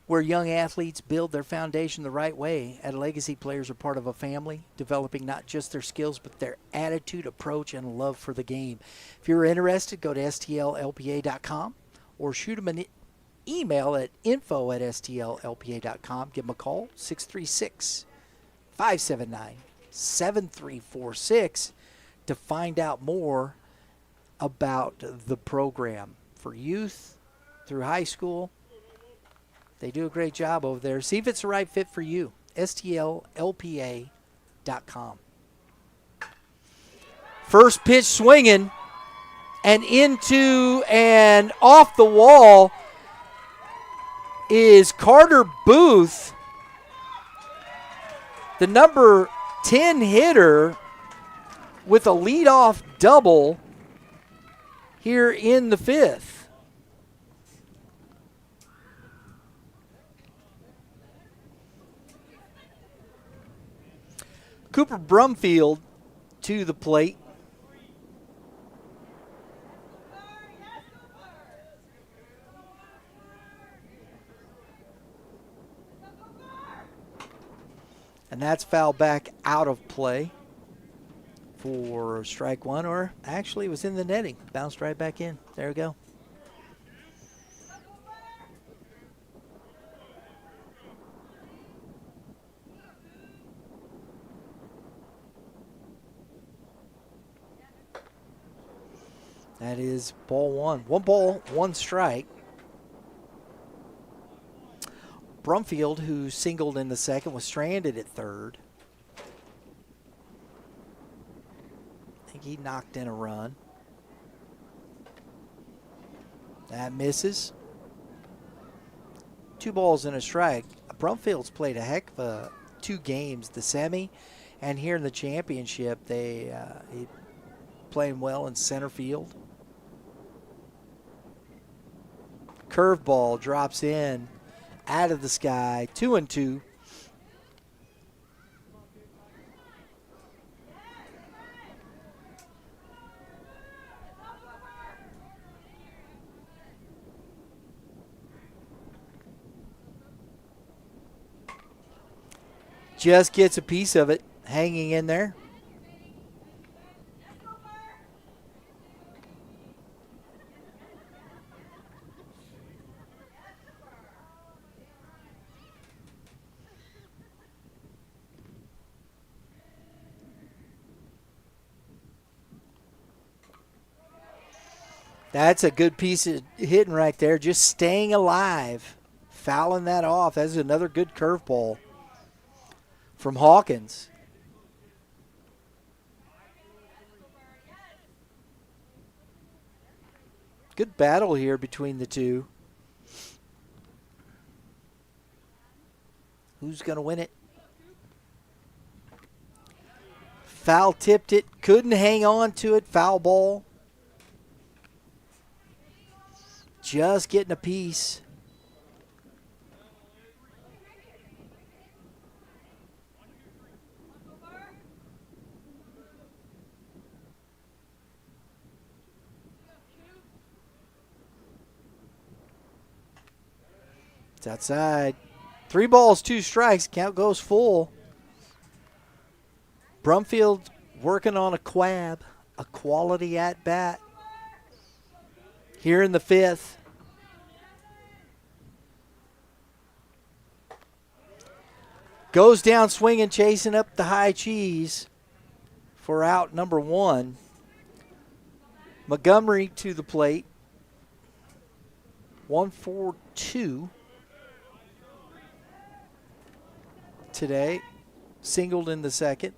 Speaker 1: where young athletes build their foundation the right way. At Legacy, players are part of a family, developing not just their skills, but their attitude, approach, and love for the game. If you're interested, go to stllpa.com or shoot them an email at info@stllpa.com. Give them a call, 636-579-7346, to find out more about the program for youth through high school. They do a great job over there. See if it's the right fit for you. STLLPA.com. First pitch swinging and into and off the wall is Carter Booth, the number 10 hitter, with a leadoff double here in the fifth. Cooper Brumfield to the plate. And that's foul back out of play for strike one, or actually it was in the netting. Bounced right back in. There we go. That is ball one. 1 ball, 1 strike. Brumfield, who singled in the second, was stranded at third. I think he knocked in a run. That misses. 2 balls and a strike. Brumfield's played a heck of 2 games, the semi, and here in the championship, he playing well in center field. Curveball drops in, out of the sky, 2-2. Just gets a piece of it, hanging in there. That's a good piece of hitting right there, just staying alive, fouling that off. That's another good curveball from Hawkins. Good battle here between the two. Who's going to win it? Foul tipped it, couldn't hang on to it, foul ball. Just getting a piece. It's outside. 3 balls, 2 strikes. Count goes full. Brumfield working on a quab, a quality at bat. Here in the 5th. Goes down swinging, chasing up the high cheese for out number 1. Montgomery to the plate. 1-4-2 today. Singled in the second.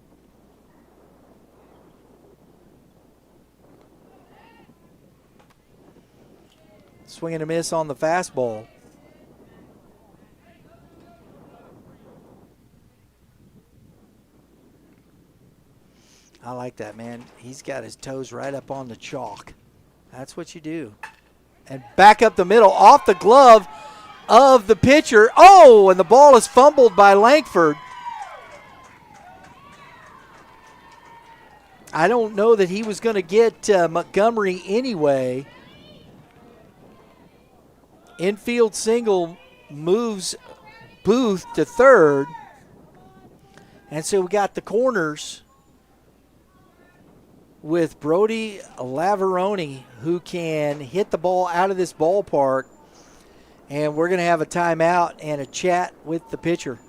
Speaker 1: Swing and a miss on the fastball. I like that, man. He's got his toes right up on the chalk. That's what you do. And back up the middle, off the glove of the pitcher. Oh, and the ball is fumbled by Langford. I don't know that he was going to get Montgomery anyway. Infield single moves Booth to third. And so we got the corners with Brody Lavaroni, who can hit the ball out of this ballpark. And we're going to have a timeout and a chat with the pitcher.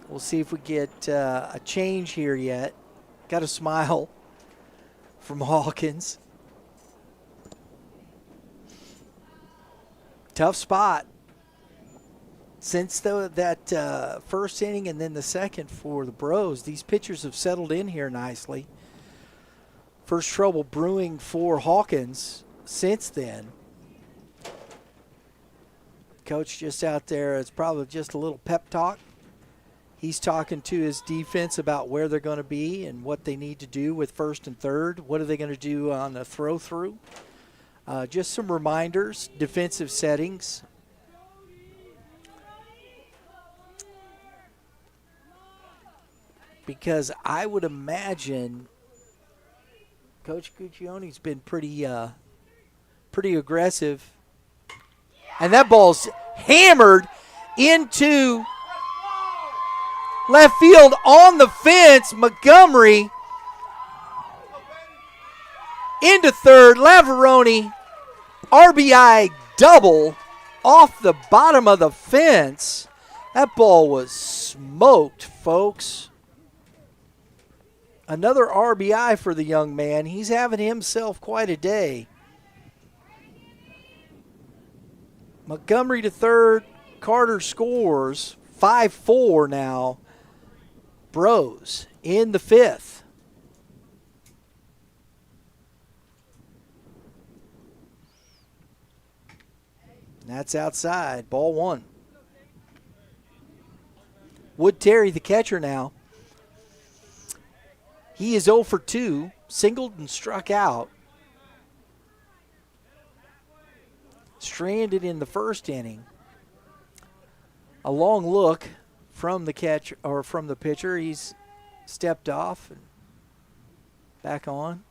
Speaker 1: We'll see if we get a change here yet. Got a smile from Hawkins. Tough spot. Since that first inning and then the second for the Bros, these pitchers have settled in here nicely. First trouble brewing for Hawkins since then. Coach just out there, it's probably just a little pep talk. He's talking to his defense about where they're going to be and what they need to do with first and third. What are they going to do on the throw-through? Just some reminders, defensive settings. Because I would imagine Coach Guccione's been pretty aggressive. And that ball's hammered into left field on the fence. Montgomery into third. Lavaroni, RBI double off the bottom of the fence. That ball was smoked, folks. Another RBI for the young man. He's having himself quite a day. Montgomery to third. Carter scores. 5-4 now. Bros in the fifth. That's outside. Ball one. Wood Terry, the catcher now. He is 0 for 2, singled and struck out. Stranded in the first inning. A long look from the catcher or from the pitcher. He's stepped off and back on.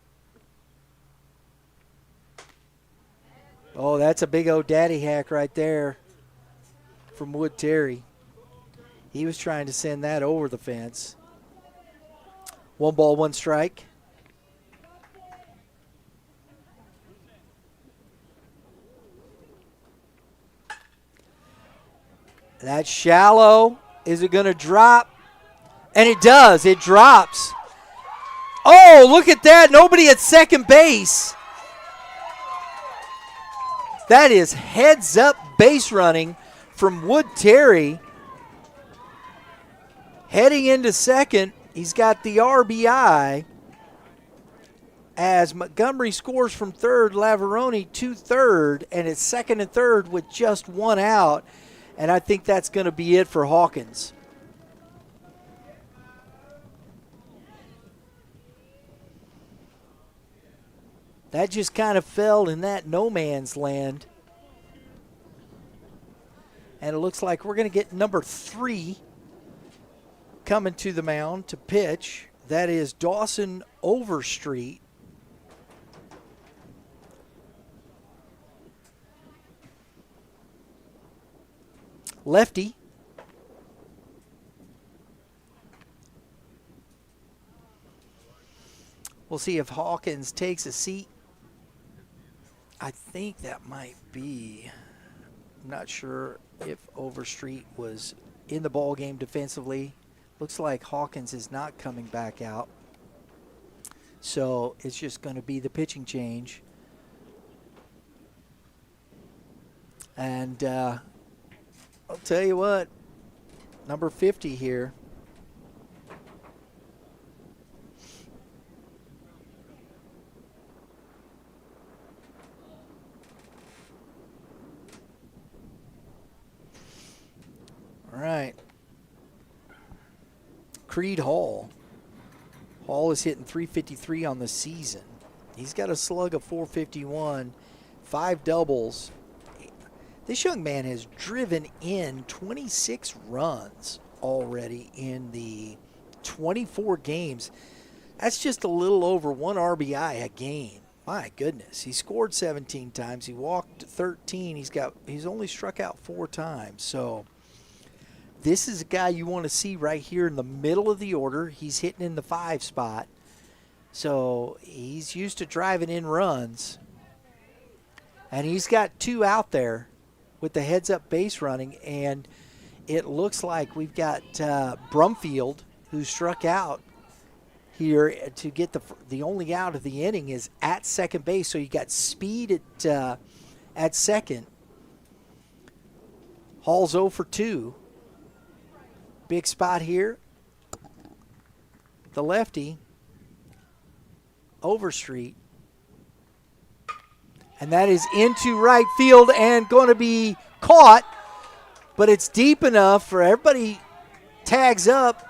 Speaker 1: Oh, that's a big old daddy hack right there from Wood Terry. He was trying to send that over the fence. 1 ball, 1 strike. That's shallow. Is it going to drop? And it does. It drops. Oh, look at that. Nobody at second base. That is heads-up base running from Wood Terry. Heading into second. He's got the RBI as Montgomery scores from third, Lavaroni to third, and it's second and third with just 1 out. And I think that's going to be it for Hawkins. That just kind of fell in that no man's land. And it looks like we're going to get number 3 coming to the mound to pitch. That is Dawson Overstreet. Lefty. We'll see if Hawkins takes a seat. I think that might be. I'm not sure if Overstreet was in the ball game defensively. Looks like Hawkins is not coming back out. So it's just going to be the pitching change. And I'll tell you what, number 50 here. All right. Creed Hall. Hall is hitting .353 on the season. He's got a slug of .451, 5 doubles. This young man has driven in 26 runs already in the 24 games. That's just a little over 1 RBI a game. My goodness, he scored 17 times. He walked 13. He's only struck out 4 times. So this is a guy you want to see right here in the middle of the order. He's hitting in the 5 spot. So he's used to driving in runs. And he's got 2 out there with the heads-up base running. And it looks like we've got Brumfield, who struck out here to get the only out of the inning, is at second base. So you got speed at second. Hall's 0 for 2. Big spot here. The lefty, Overstreet. And that is into right field and going to be caught, but it's deep enough for everybody. Tags up.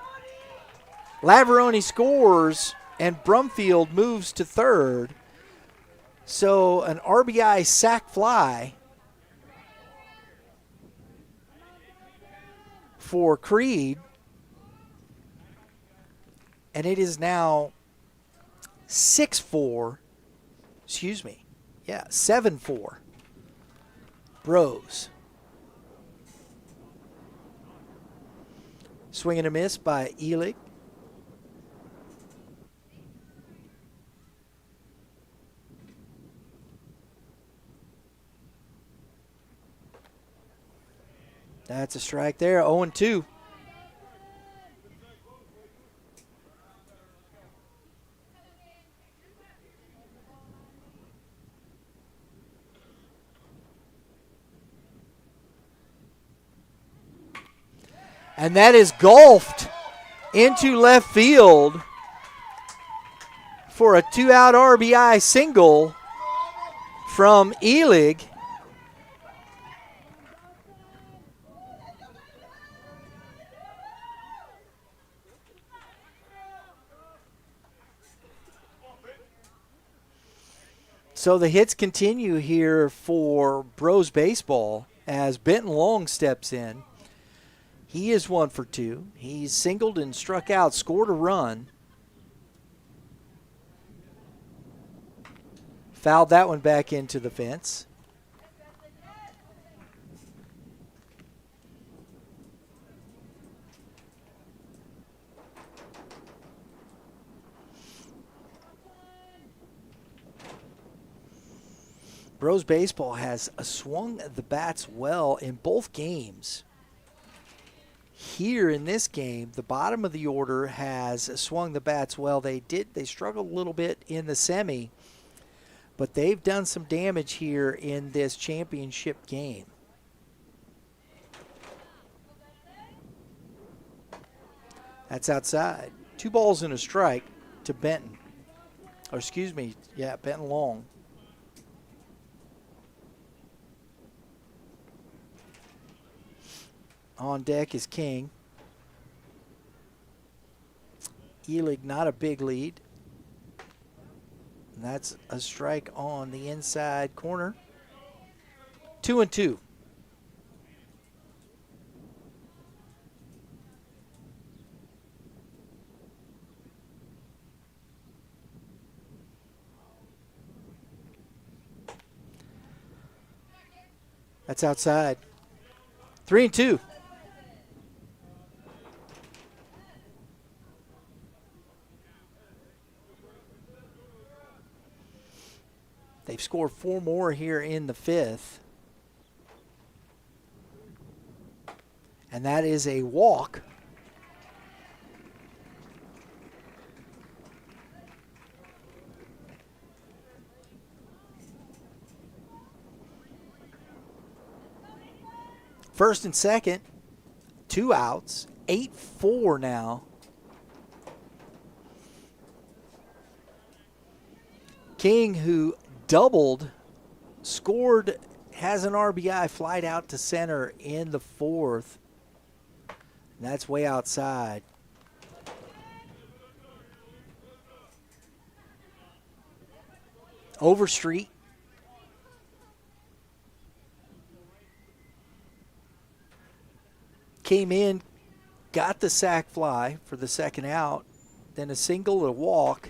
Speaker 1: Laveroni scores, and Brumfield moves to third. So an RBI sac fly for Creed. And it is now 7-4. Bros. Swing and a miss by Elig. That's a strike there, 0-2. And that is golfed into left field for a 2-out RBI single from Elig. So the hits continue here for Bros Baseball as Benton Long steps in. He is 1 for 2. He's singled and struck out, scored a run. Fouled that one back into the fence. Bros Baseball has swung the bats well in both games. Here in this game, the bottom of the order has swung the bats well. They struggled a little bit in the semi, but they've done some damage here in this championship game. That's outside. 2 balls and a strike to Benton. Or excuse me, Benton Long. On deck is King. Elig not a big lead. And that's a strike on the inside corner. 2-2. That's outside. 3-2. They've scored 4 more here in the 5th. And that is a walk. First and second, 2 outs, 8-4 now. King, who doubled, scored, has an RBI, flied out to center in the 4th. And that's way outside. Overstreet. Came in, got the sac fly for the second out, then a single, a walk,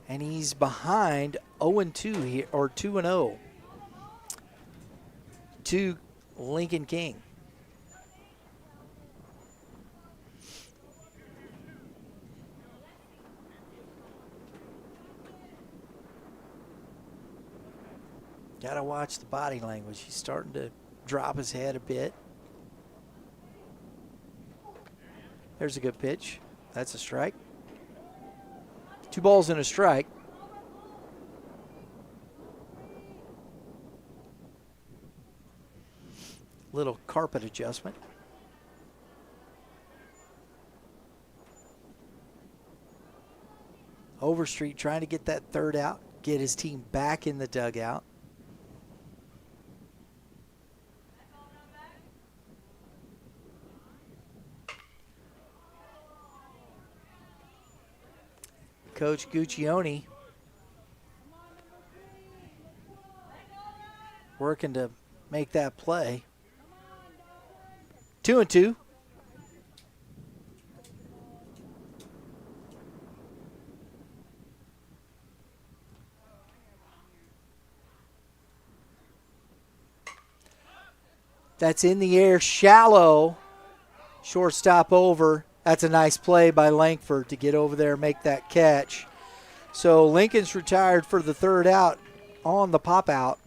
Speaker 1: and he's behind 0-2 here, or 2-0 to Lincoln King. Got to watch the body language. He's starting to drop his head a bit. There's a good pitch. That's a strike. 2 balls and a strike. Little carpet adjustment. Overstreet trying to get that third out, get his team back in the dugout. Coach Guccione working to make that play. 2-2. That's in the air, shallow. Shortstop over. That's a nice play by Langford to get over there and make that catch. So Lincoln's retired for the third out on the pop out.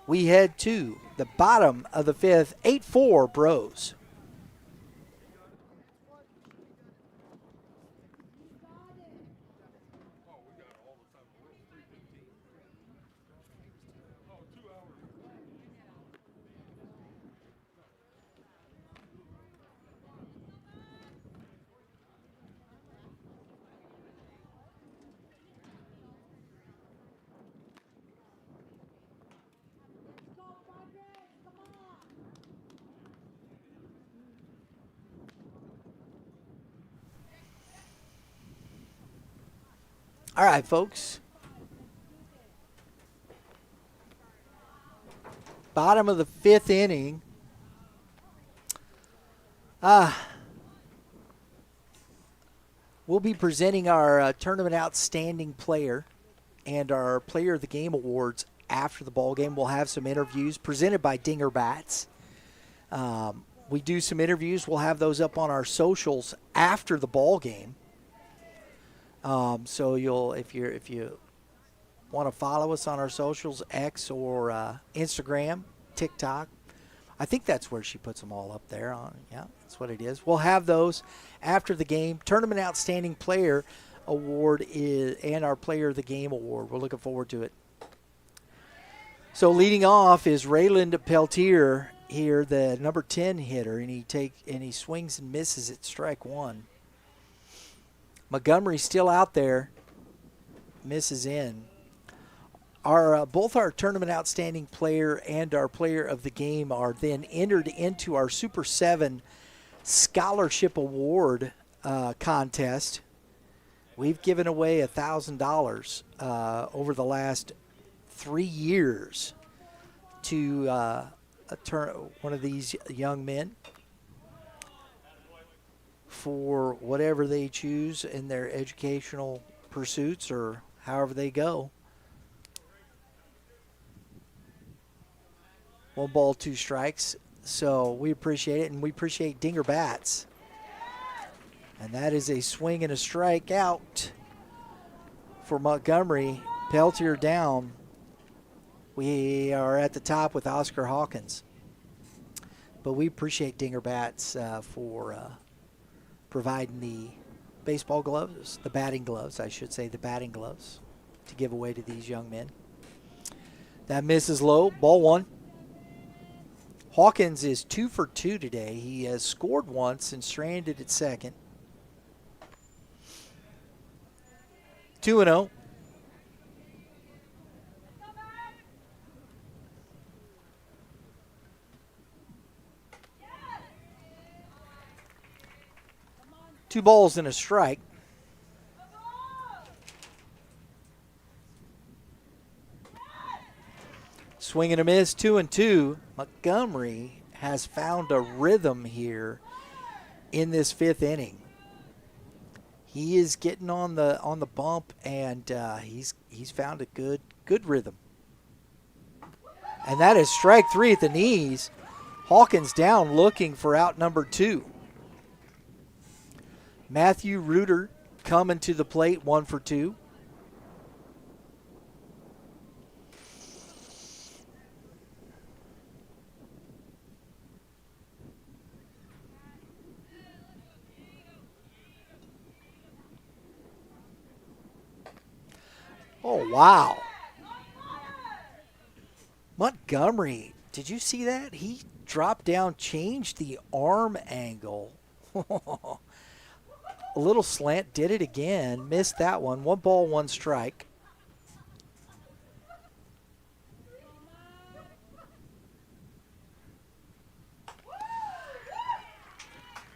Speaker 1: We head to the bottom of the fifth, 8-4 Bros. All right, folks. Bottom of the fifth inning. We'll be presenting our tournament outstanding player and our player of the game awards after the ball game. We'll have some interviews presented by Dinger Bats. We do some interviews. We'll have those up on our socials after the ball game. So if you want to follow us on our socials, X or Instagram, TikTok, I think that's where she puts them all up there. Yeah, that's what it is. We'll have those after the game. Tournament Outstanding Player Award and our Player of the Game Award. We're looking forward to it. So leading off is Rayland Peltier here, the number 10 hitter, and he swings and misses at strike one. Montgomery's still out there, misses in. Both our Tournament Outstanding Player and our Player of the Game are then entered into our Super 7 Scholarship Award contest. We've given away $1,000 over the last 3 years to one of these young men for whatever they choose in their educational pursuits or however they go. 1 ball, 2 strikes. So we appreciate it, and we appreciate Dinger Bats. And that is a swing and a strike out for Montgomery. Peltier down. We are at the top with Oscar Hawkins. But we appreciate Dinger Bats for providing the baseball gloves, the batting gloves, I should say, the batting gloves to give away to these young men. That misses low, ball 1. Hawkins is 2 for 2 today. He has scored once and stranded at second. 2-0. Two balls and a strike. Swing and a miss, 2-2. Montgomery has found a rhythm here in this 5th inning. He is getting on the bump, and he's found a Good rhythm. And that is strike 3 at the knees. Hawkins down looking for out number 2. Matthew Reuter coming to the plate, 1 for 2. Oh, wow. Montgomery, did you see that? He dropped down, changed the arm angle. A little slant, did it again, missed that one. 1 ball, 1 strike.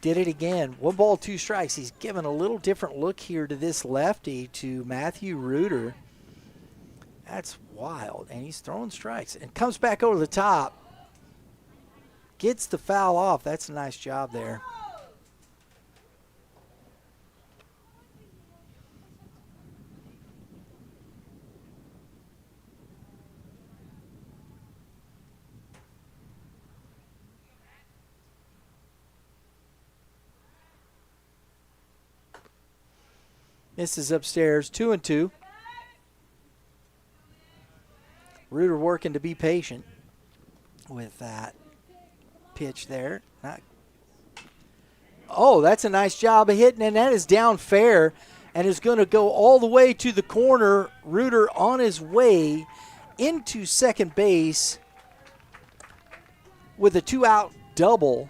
Speaker 1: Did it again. 1 ball, 2 strikes. He's given a little different look here to this lefty, to Matthew Reuter. That's wild. And he's throwing strikes. And comes back over the top. Gets the foul off. That's a nice job there. Misses upstairs, 2-2. Reuter working to be patient with that pitch there. Oh, that's a nice job of hitting, and that is down fair and is going to go all the way to the corner. Reuter on his way into second base with a 2-out double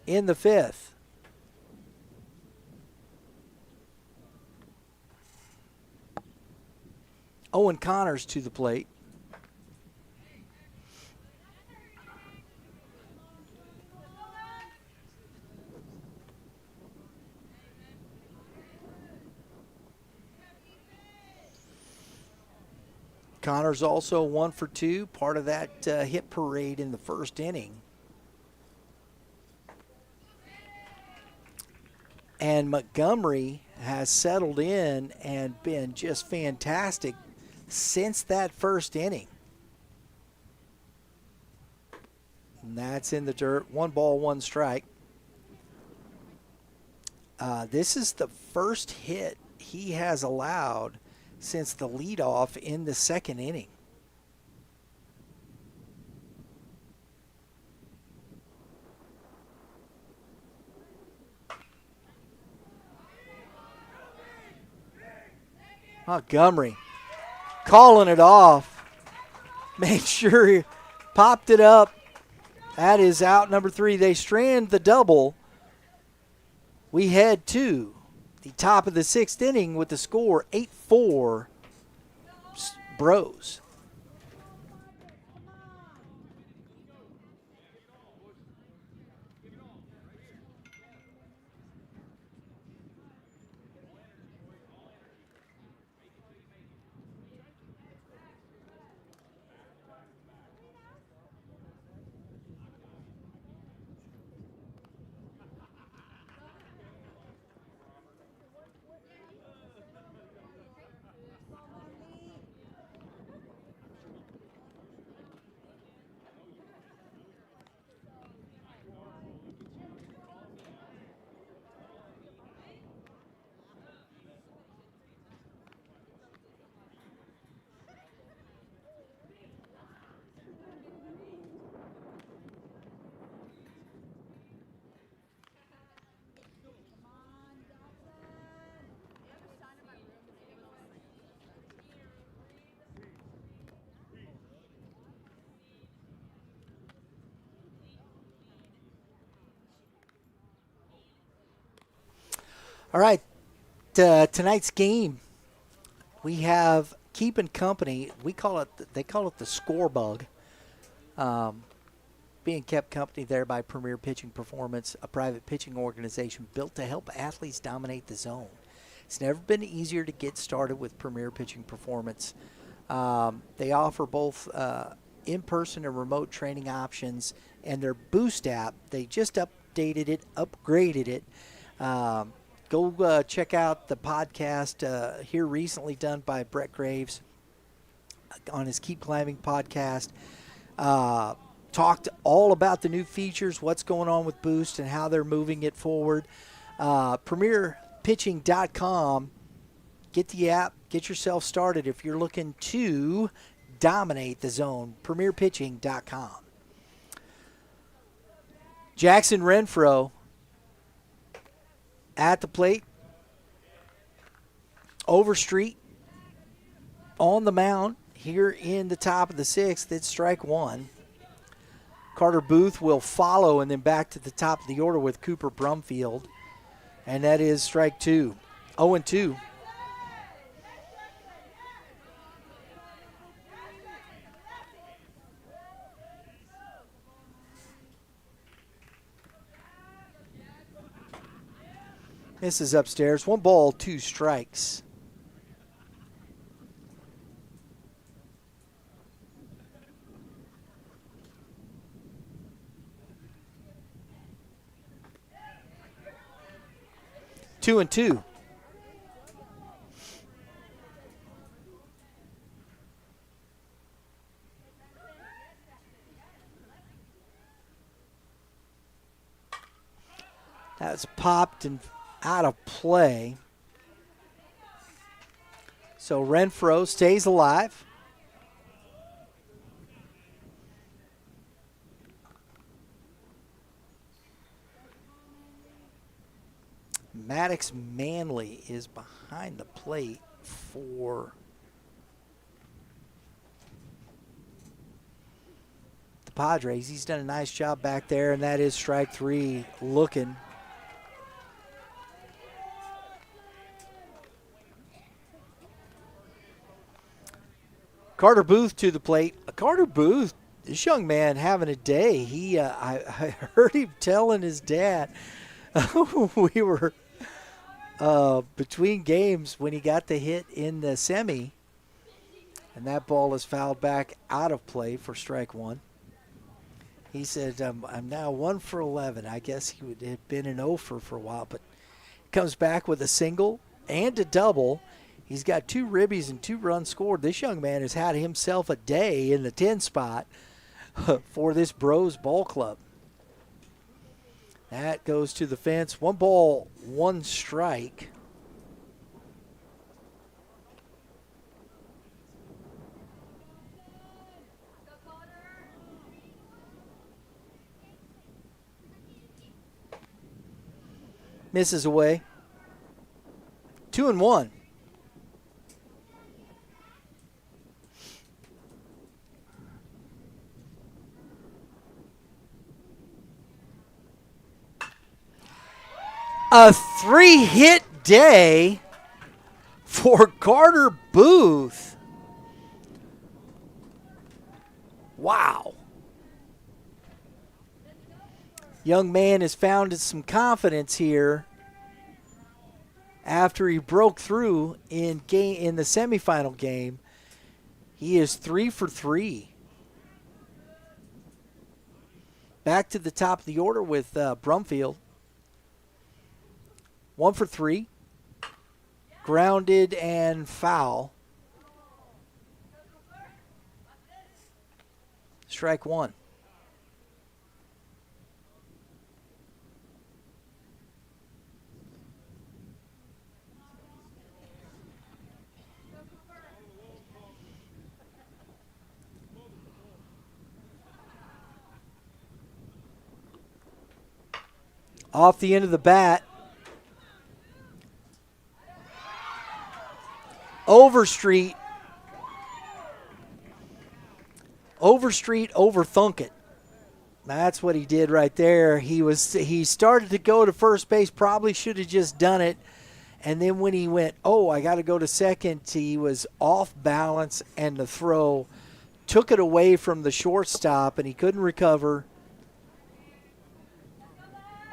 Speaker 1: in the 5th. Owen Connors to the plate. Connors also 1 for 2, part of that hit parade in the first inning. And Montgomery has settled in and been just fantastic since that first inning. And that's in the dirt. 1 ball, 1 strike. This is the first hit he has allowed since the leadoff in the second inning. Montgomery calling it off. Made sure he popped it up. That is out number 3. They strand the double. We head to the top of the 6th inning with the score 8-4 Bros. All right, tonight's game, we have keeping company. They call it the score bug. Being kept company there by Premier Pitching Performance, a private pitching organization built to help athletes dominate the zone. It's never been easier to get started with Premier Pitching Performance. They offer both in-person and remote training options, and their Boost app, they just updated it, upgraded it. Go check out the podcast here recently done by Brett Graves on his Keep Climbing podcast. Talked all about the new features, what's going on with Boost, and how they're moving it forward. PremierPitching.com. Get the app. Get yourself started if you're looking to dominate the zone. PremierPitching.com. Jackson Renfro at the plate. Overstreet on the mound here in the top of the sixth. It's strike one. Carter Booth will follow and then back to the top of the order with Cooper Brumfield. And that is strike two. 0-2. Misses upstairs. 1 ball, 2 strikes. 2-2. That's popped and out of play. So Renfro stays alive. Maddox Manley is behind the plate for the Padres. He's done a nice job back there, and that is strike three looking. Carter Booth to the plate. Carter Booth, this young man having a day. I heard him telling his dad we were between games when he got the hit in the semi, and that ball is fouled back out of play for strike one. He said, I'm now 1 for 11. I guess he would have been an 0 for a while, but comes back with a single and a double. He's got 2 ribbies and 2 runs scored. This young man has had himself a day in the 10 spot for this Bros Ball Club. That goes to the fence. 1 ball, 1 strike. Misses away. 2-1. A 3-hit day for Carter Booth. Wow. Young man has found some confidence here after he broke through in the semifinal game. He is 3 for 3. Back to the top of the order with Brumfield. 1 for 3. Grounded and foul. Strike one. Off the end of the bat. Overstreet, overthunk it. That's what he did right there. He started to go to first base, probably should have just done it. And then when he went, I got to go to second, he was off balance, and the throw took it away from the shortstop, and he couldn't recover.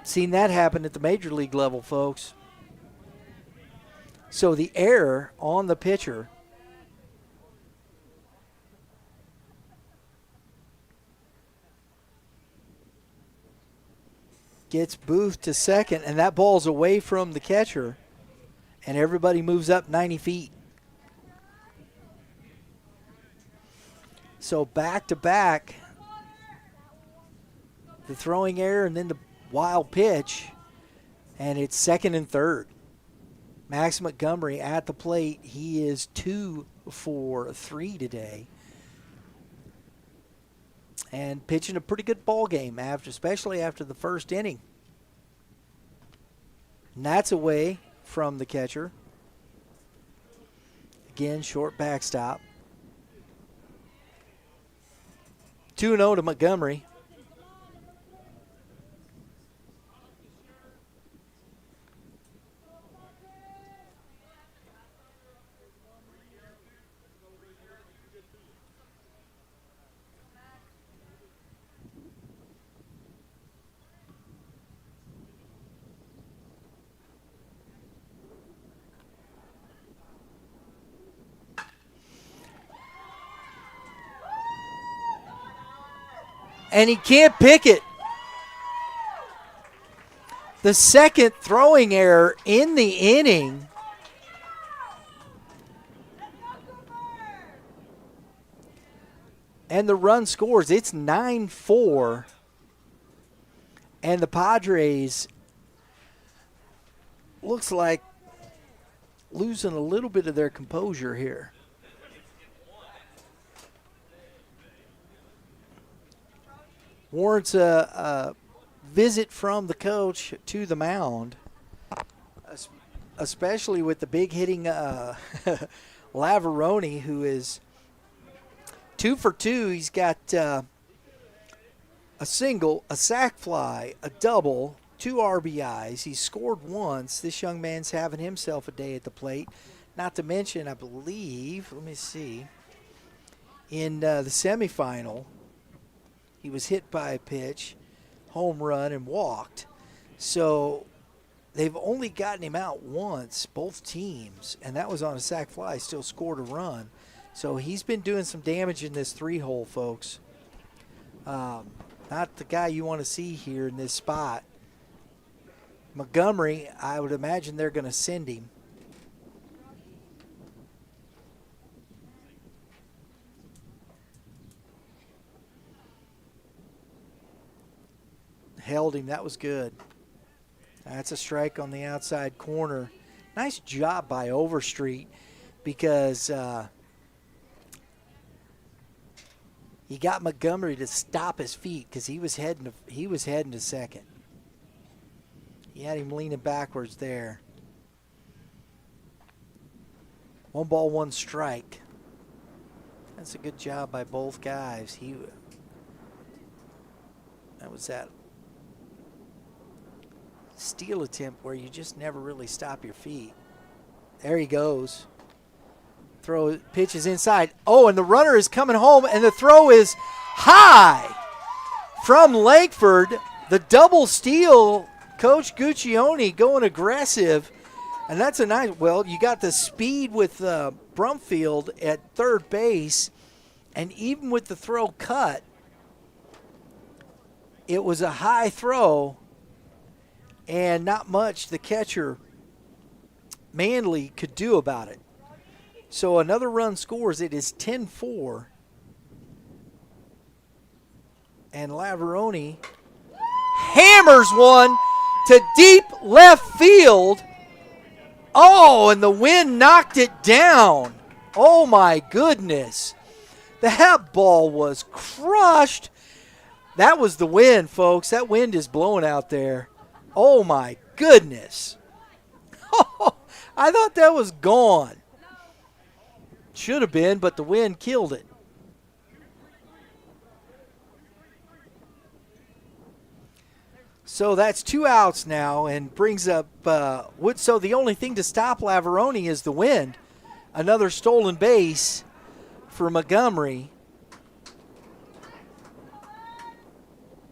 Speaker 1: Seen that happen at the major league level, folks. So the error on the pitcher gets Booth to second, and that ball's away from the catcher, and everybody moves up 90 feet. So back-to-back, the throwing error and then the wild pitch, and it's second and third. Max Montgomery at the plate. He is 2 for 3 today. And pitching a pretty good ball game, especially after the first inning. And that's away from the catcher. Again, short backstop. 2-0 to Montgomery. And he can't pick it. The second throwing error in the inning. And the run scores. It's 9-4. And the Padres looks like losing a little bit of their composure here. Warrants a visit from the coach to the mound, especially with the big hitting Lavaroni, who is 2 for 2. He's got a single, a sac fly, a double, 2 RBIs. He's scored once. This young man's having himself a day at the plate. Not to mention, I believe, let me see, in the semifinal, he was hit by a pitch, home run, and walked. So they've only gotten him out once, both teams, and that was on a sac fly. Still scored a run. So he's been doing some damage in this 3-hole, folks. Not the guy you want to see here in this spot. Montgomery, I would imagine they're going to send him. Held him. That was good. That's a strike on the outside corner. Nice job by Overstreet, because he got Montgomery to stop his feet because he was heading to second. He had him leaning backwards there. 1 ball, 1 strike. That's a good job by both guys. That was that steal attempt where you just never really stop your feet. There he goes. Throw, pitch is inside. Oh, and the runner is coming home, and the throw is high from Langford. The double steal, Coach Guccione going aggressive. And that's a nice, well, you got the speed with Brumfield at third base, and even with the throw cut, it was a high throw, and not much the catcher, Manley, could do about it. So another run scores. It is 10-4. And Lavaroni hammers one to deep left field. Oh, and the wind knocked it down. Oh, my goodness. That ball was crushed. That was the wind, folks. That wind is blowing out there. Oh, my goodness. I thought that was gone. Should have been, but the wind killed it. So that's 2 outs now, and brings up Wood. So the only thing to stop Lavaroni is the wind. Another stolen base for Montgomery.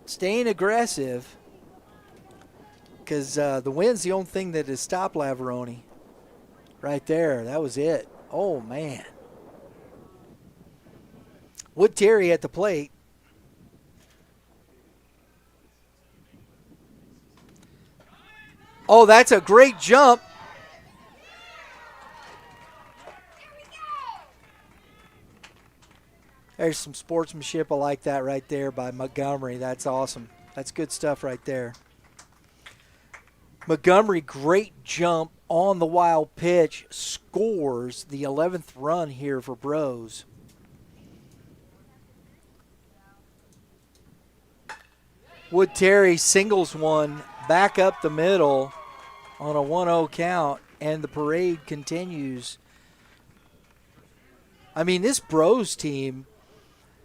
Speaker 1: Staying aggressive, because the wind's the only thing that has stopped Lavaroni. Right there, that was it. Oh, man. Wood Terry at the plate. Oh, that's a great jump. There's some sportsmanship. I like that right there by Montgomery. That's awesome. That's good stuff right there. Montgomery, great jump on the wild pitch, scores the 11th run here for Bros. Wood Terry singles one back up the middle on a 1-0 count, and the parade continues. I mean, this Bros team,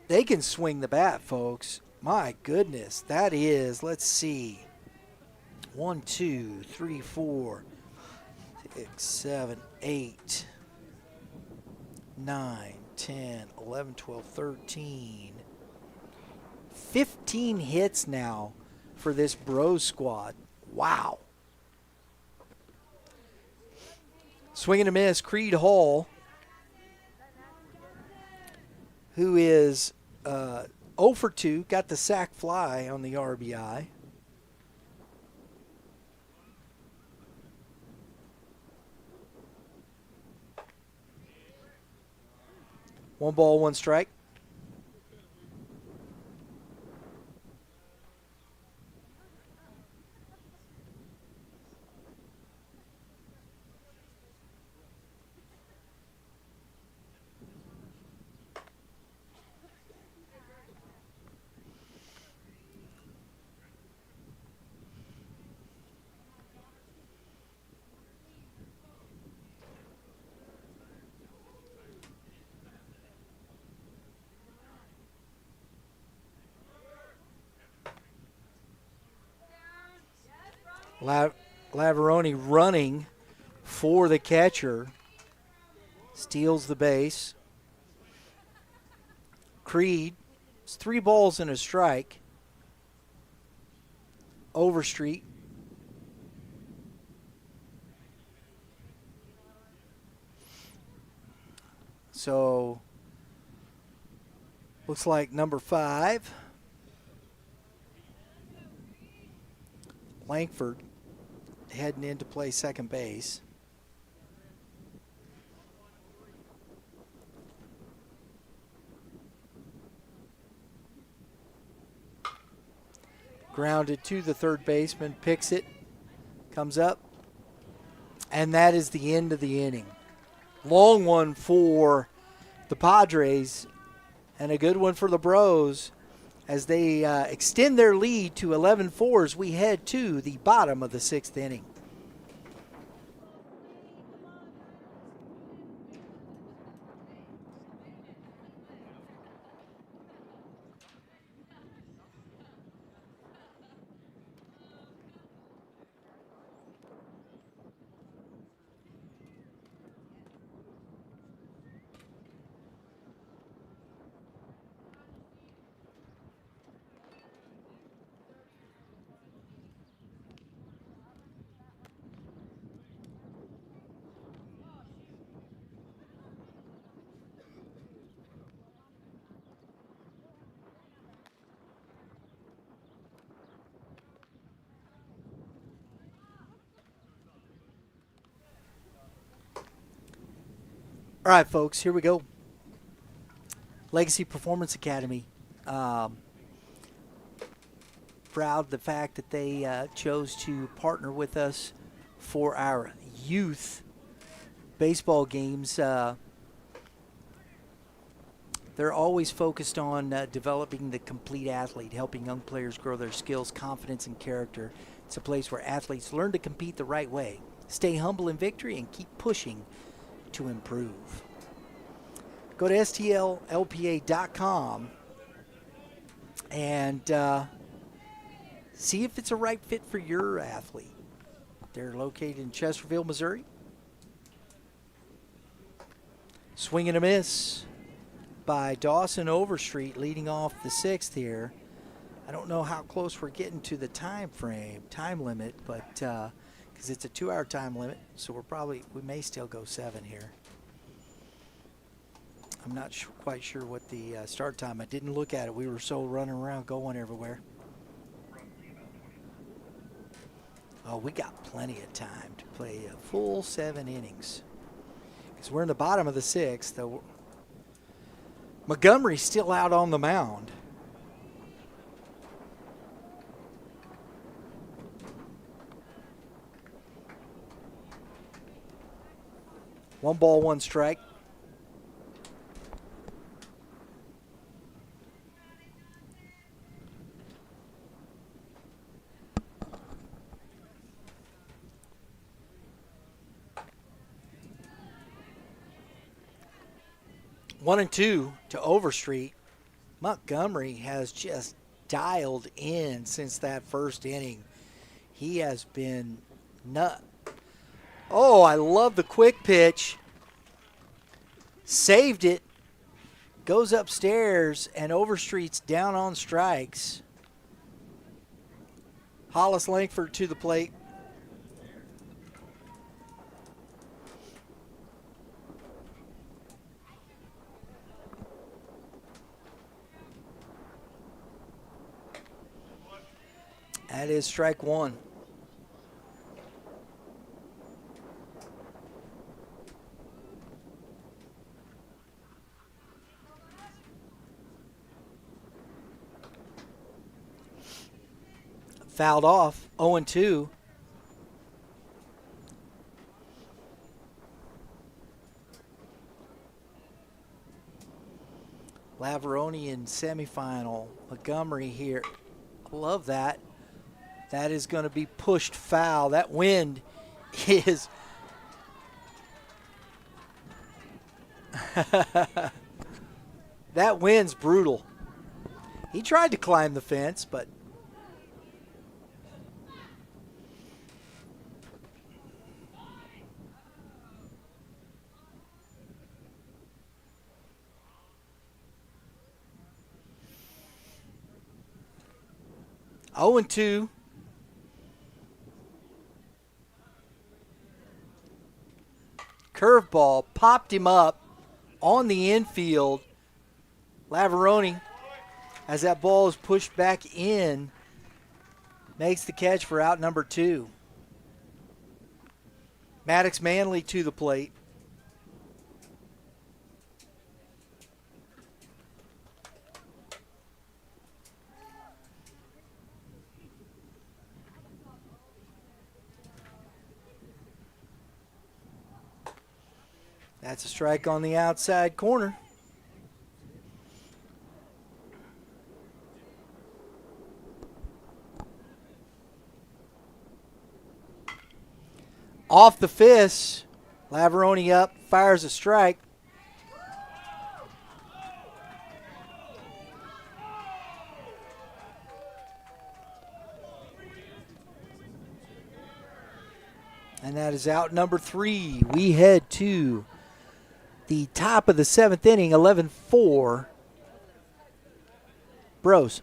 Speaker 1: they can swing the bat, folks. My goodness, that is, let's see, 1, 2, 3, 4, 6, 7, 8, 9, 10, 11, 12, 13. 15 hits now for this Bros squad. Wow. Swing and a miss, Creed Hall, who is 0 for 2, got the sac fly on the RBI. One ball, one strike. Lavaroni running for the catcher. Steals the base. Creed, it's 3 balls and a strike. Overstreet. So, looks like number 5. Langford heading in to play second base. Grounded to the third baseman, picks it, comes up, and that is the end of the inning. Long one for the Padres and a good one for the Bros as they extend their lead to 11-4 as we head to the bottom of the 6th inning. All right, folks, here we go. Legacy Performance Academy. Proud of the fact that they chose to partner with us for our youth baseball games. They're always focused on developing the complete athlete, helping young players grow their skills, confidence, and character. It's a place where athletes learn to compete the right way, stay humble in victory, and keep pushing to improve. Go to stllpa.com and see if it's a right fit for your athlete. They're located in Chesterfield, Missouri. Swing and a miss by Dawson Overstreet leading off the 6th here. I don't know how close we're getting to the time limit, but because it's a 2-hour time limit, so we may still go 7 here. I'm not quite sure what the start time. I didn't look at it. We were so running around, going everywhere. Oh, we got plenty of time to play a full 7 innings. Because we're in the bottom of the 6th. Montgomery's still out on the mound. One ball, one strike. One and two to Overstreet. Montgomery has just dialed in since that first inning. He has been nut. Oh, I love the quick pitch. Saved it. Goes upstairs, and Overstreet's down on strikes. Hollis Langford to the plate. That is strike one. Fouled off, 0-2. Laveroni in semifinal. Montgomery here. Love that. That is going to be pushed foul. That wind is... that wind's brutal. He tried to climb the fence, but... 0-2. Curveball popped him up on the infield. Laveroni, as that ball is pushed back in, makes the catch for out number 2. Maddox Manley to the plate. That's a strike on the outside corner. Off the fist, Laveroni up, fires a strike. And that is out number 3. We head to the top of the 7th inning, 11-4. Bros.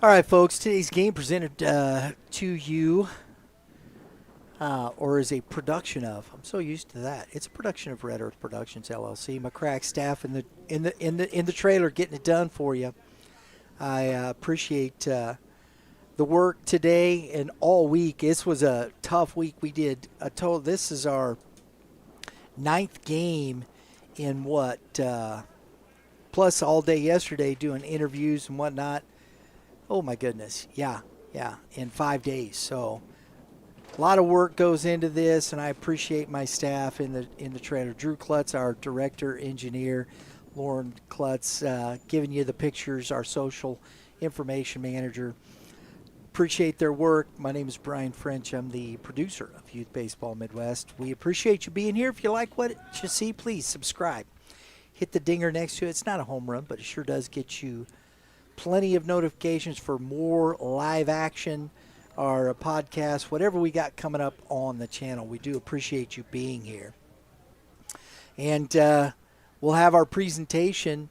Speaker 1: All right, folks, today's game presented to you, or is a production of. I'm so used to that. It's a production of Red Earth Productions LLC. My crack staff in the trailer getting it done for you. I appreciate the work today and all week. This was a tough week. We did a total. This is our 9th game in plus all day yesterday doing interviews and whatnot. Oh, my goodness. Yeah, in 5 days. So a lot of work goes into this, and I appreciate my staff in the trailer. Drew Klutz, our director, engineer. Lauren Klutz giving you the pictures, our social information manager. Appreciate their work. My name is Brian French. I'm the producer of Youth Baseball Midwest. We appreciate you being here. If you like what you see, please subscribe. Hit the dinger next to it. It's not a home run, but it sure does get you plenty of notifications for more live action, our podcast, whatever we got coming up on the channel. We do appreciate you being here. And we'll have our presentation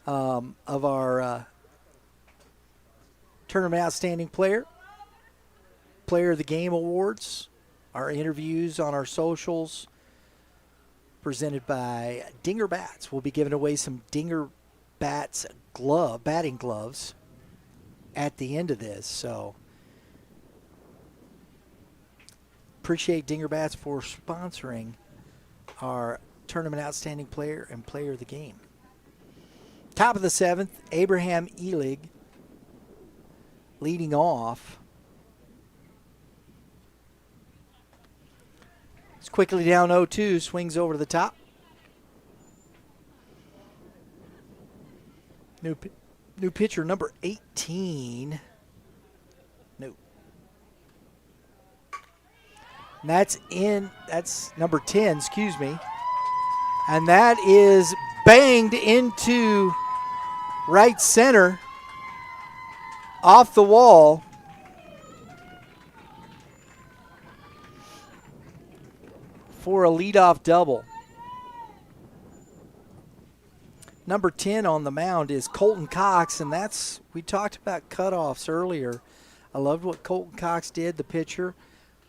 Speaker 1: of our Tournament Outstanding Player of the Game Awards, our interviews on our socials, presented by Dinger Bats. We'll be giving away some Dinger Bats batting gloves at the end of this. So appreciate Dinger Bats for sponsoring our Tournament Outstanding Player and Player of the Game. Top of the 7th, Abraham Elig leading off. It's quickly down 0-2, swings over to the top. New pitcher, number 18. No. And that's number 10, excuse me. And that is banged into right center off the wall. For a leadoff double. Number 10 on the mound is Colton Cox, and we talked about cutoffs earlier. I loved what Colton Cox did, the pitcher.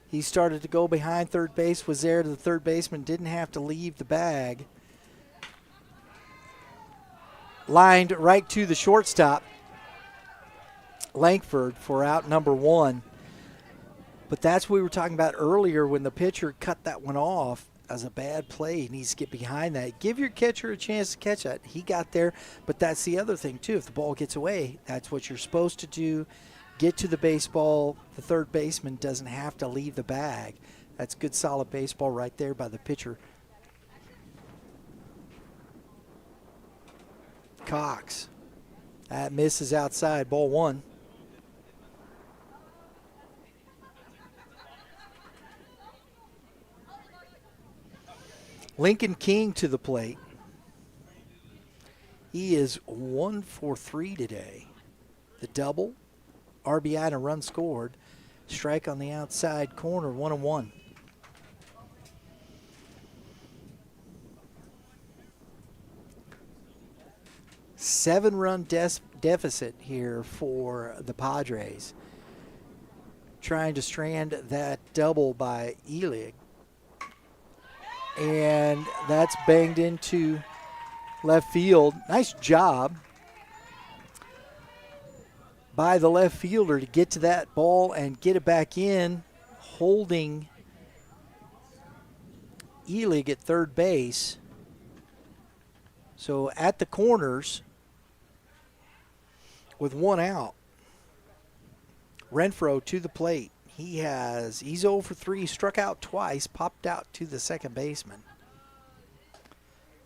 Speaker 1: He started to go behind third base, was there to the third baseman, didn't have to leave the bag. Lined right to the shortstop, Langford, for out number 1. But that's what we were talking about earlier when the pitcher cut that one off as a bad play. He needs to get behind that. Give your catcher a chance to catch that. He got there, but that's the other thing, too. If the ball gets away, that's what you're supposed to do. Get to the baseball. The third baseman doesn't have to leave the bag. That's good, solid baseball right there by the pitcher. Cox. That misses outside, ball 1. Lincoln King to the plate. He is 1 for 3 today. The double, RBI and a run scored. Strike on the outside corner, 1-1. Seven-run deficit here for the Padres. Trying to strand that double by Elig. And that's banged into left field. Nice job by the left fielder to get to that ball and get it back in, holding Elig at third base. So at the corners, with 1 out, Renfroe to the plate. He's 0 for 3, struck out twice, popped out to the second baseman.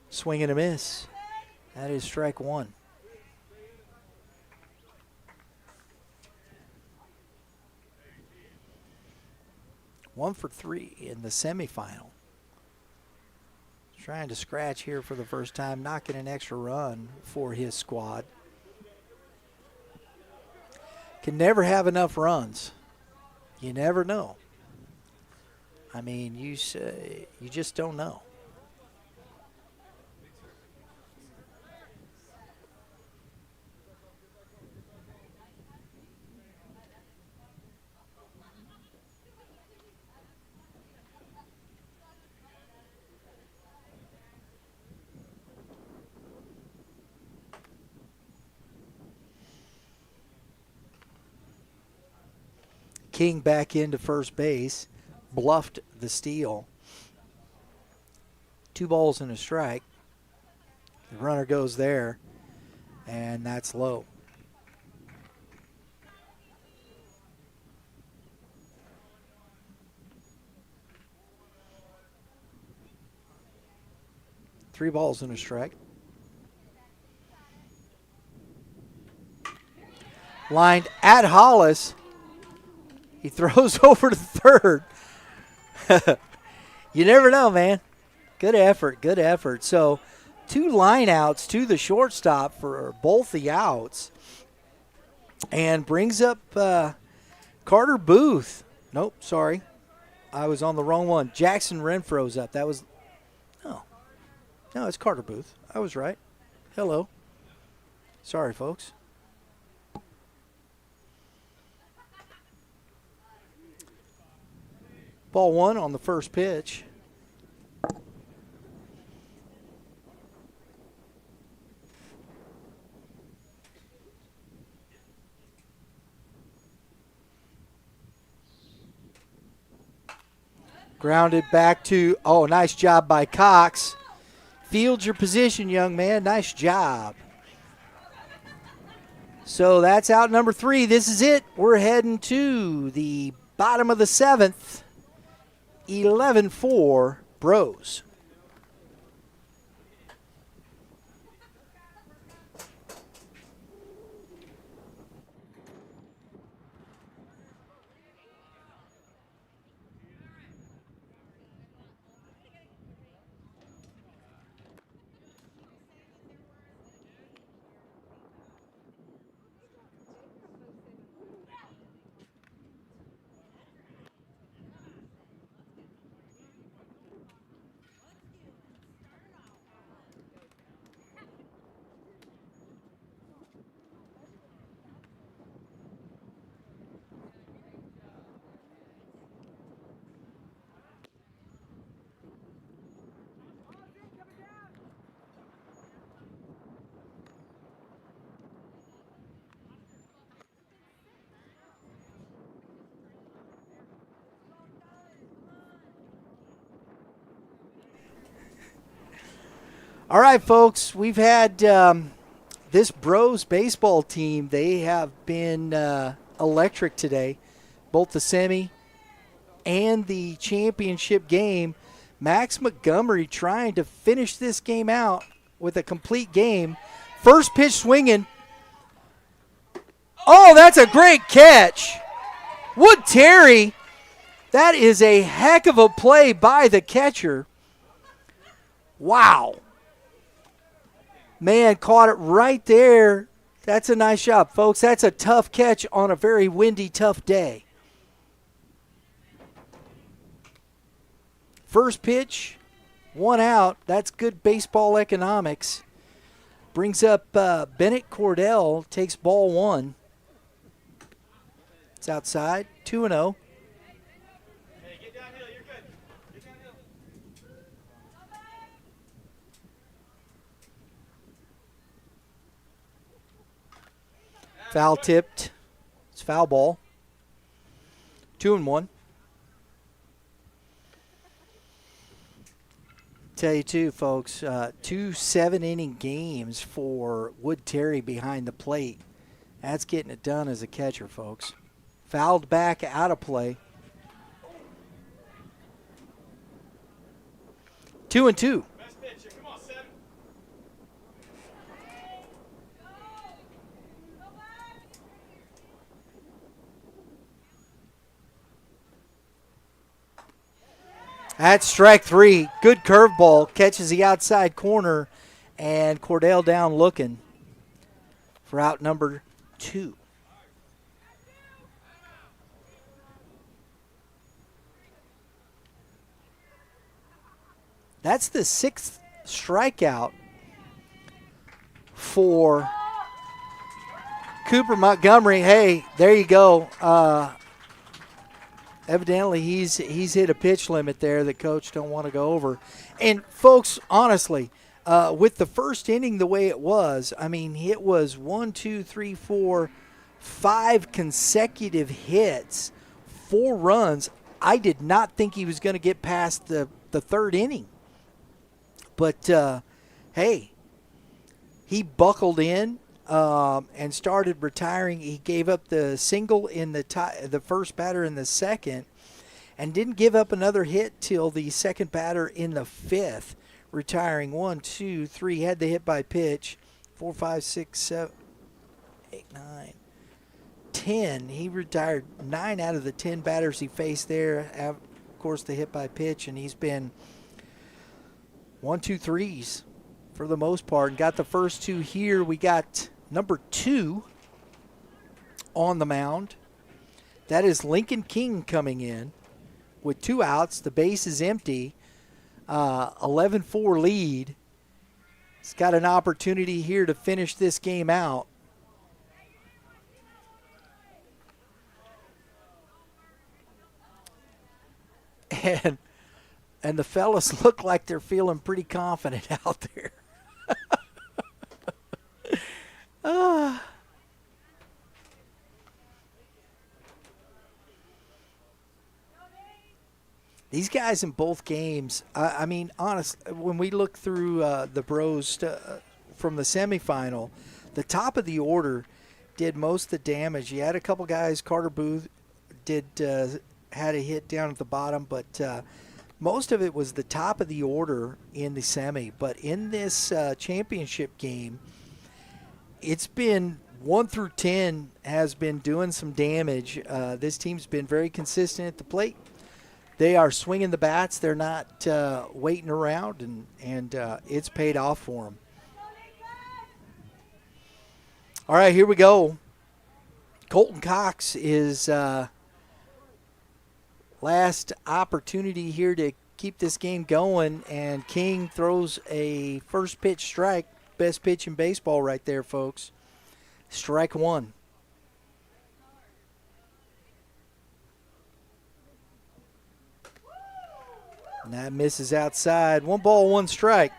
Speaker 1: Swing and a miss. That is strike 1. One for 3 in the semifinal. Trying to scratch here for the first time, knocking an extra run for his squad. Can never have enough runs. You never know. I mean, you just don't know. King back into first base, bluffed the steal. 2 balls and a strike. The runner goes there, and that's low. Three balls and a strike. Lined at Hollis. He throws over to third. You never know, man. Good effort, good effort. So 2 line outs to the shortstop for both the outs. And brings up Carter Booth. Nope, sorry. I was on the wrong one. Jackson Renfro's up. That was, no, it's Carter Booth. I was right. Hello. Sorry, folks. Ball 1 on the first pitch. Grounded back to, nice job by Cox. Field your position, young man. Nice job. So that's out number 3. This is it. We're heading to the bottom of the 7th. 11-4 Bros. All right, folks, we've had this Bros baseball team. They have been electric today, both the semi and the championship game. Max Montgomery trying to finish this game out with a complete game. First pitch swinging. Oh, that's a great catch. Wood Terry, that is a heck of a play by the catcher. Wow. Man, caught it right there. That's a nice job, folks. That's a tough catch on a very windy, tough day. First pitch, 1 out. That's good baseball economics. Brings up Bennett Cordell, takes ball 1. It's outside, 2-0.
Speaker 2: Hey, get downhill. You're good. Get downhill.
Speaker 1: Foul tipped. It's foul ball. 2-1. Tell you too, folks, 2 7-inning games for Wood Terry behind the plate. That's getting it done as a catcher, folks. Fouled back out of play. 2-2.
Speaker 2: Best pitcher. Come on, 7.
Speaker 1: That's strike 3. Good curveball. Catches the outside corner, and Cordell down looking for out number 2. That's the 6th strikeout for Cooper Montgomery. Hey, there you go. Evidently, he's hit a pitch limit there that coach don't want to go over. And, folks, honestly, with the first inning the way it was, I mean, it was 1, 2, 3, 4, 5 consecutive hits, 4 runs. I did not think he was going to get past the 3rd inning. But, hey, he buckled in and started retiring. He gave up the single in the first batter in the 2nd and didn't give up another hit till the 2nd batter in the 5th, retiring 1, 2, 3. Had the hit by pitch. 4, 5, 6, 7, 8, 9. 10. He retired 9 out of the 10 batters he faced there. Of course, the hit by pitch, and he's been 1, 2, 3s for the most part. And got the first 2 here. We got number 2 on the mound. That is Lincoln King coming in with 2 outs. The base is empty. 11-4 lead. He's got an opportunity here to finish this game out. And the fellas look like they're feeling pretty confident out there. These guys in both games, I mean, honestly, when we look through the Bros from the semifinal, the top of the order did most of the damage. You had a couple guys, Carter Booth had a hit down at the bottom, but most of it was the top of the order in the semi. But in this championship game, it's been 1 through 10 has been doing some damage. This team's been very consistent at the plate. They are swinging the bats. They're not waiting around, and it's paid off for them. All right, here we go. Colton Cox is last opportunity here to keep this game going, and King throws a first pitch strike. Best pitch in baseball right there, folks. Strike 1. And that misses outside. 1 ball, 1 strike.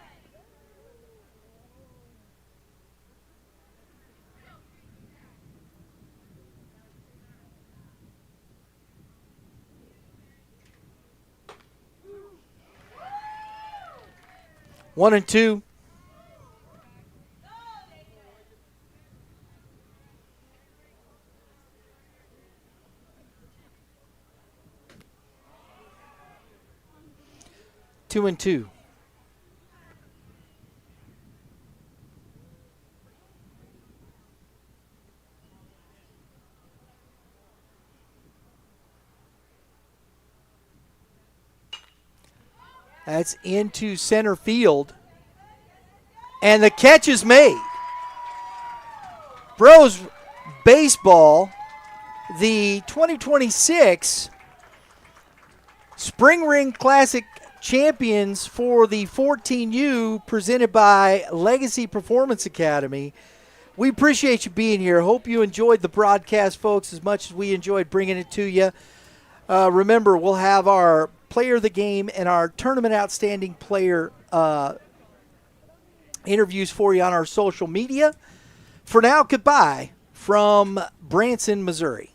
Speaker 1: One and 2. Two and 2. That's into center field. And the catch is made. Bros Baseball, the 2026 Spring Ring Classic champions for the 14U, presented by Legacy Performance Academy. We appreciate you being here. Hope you enjoyed the broadcast, folks, as much as we enjoyed bringing it to you. Remember, we'll have our player of the game and our tournament outstanding player interviews for you on our social media. For now, goodbye from Branson, Missouri.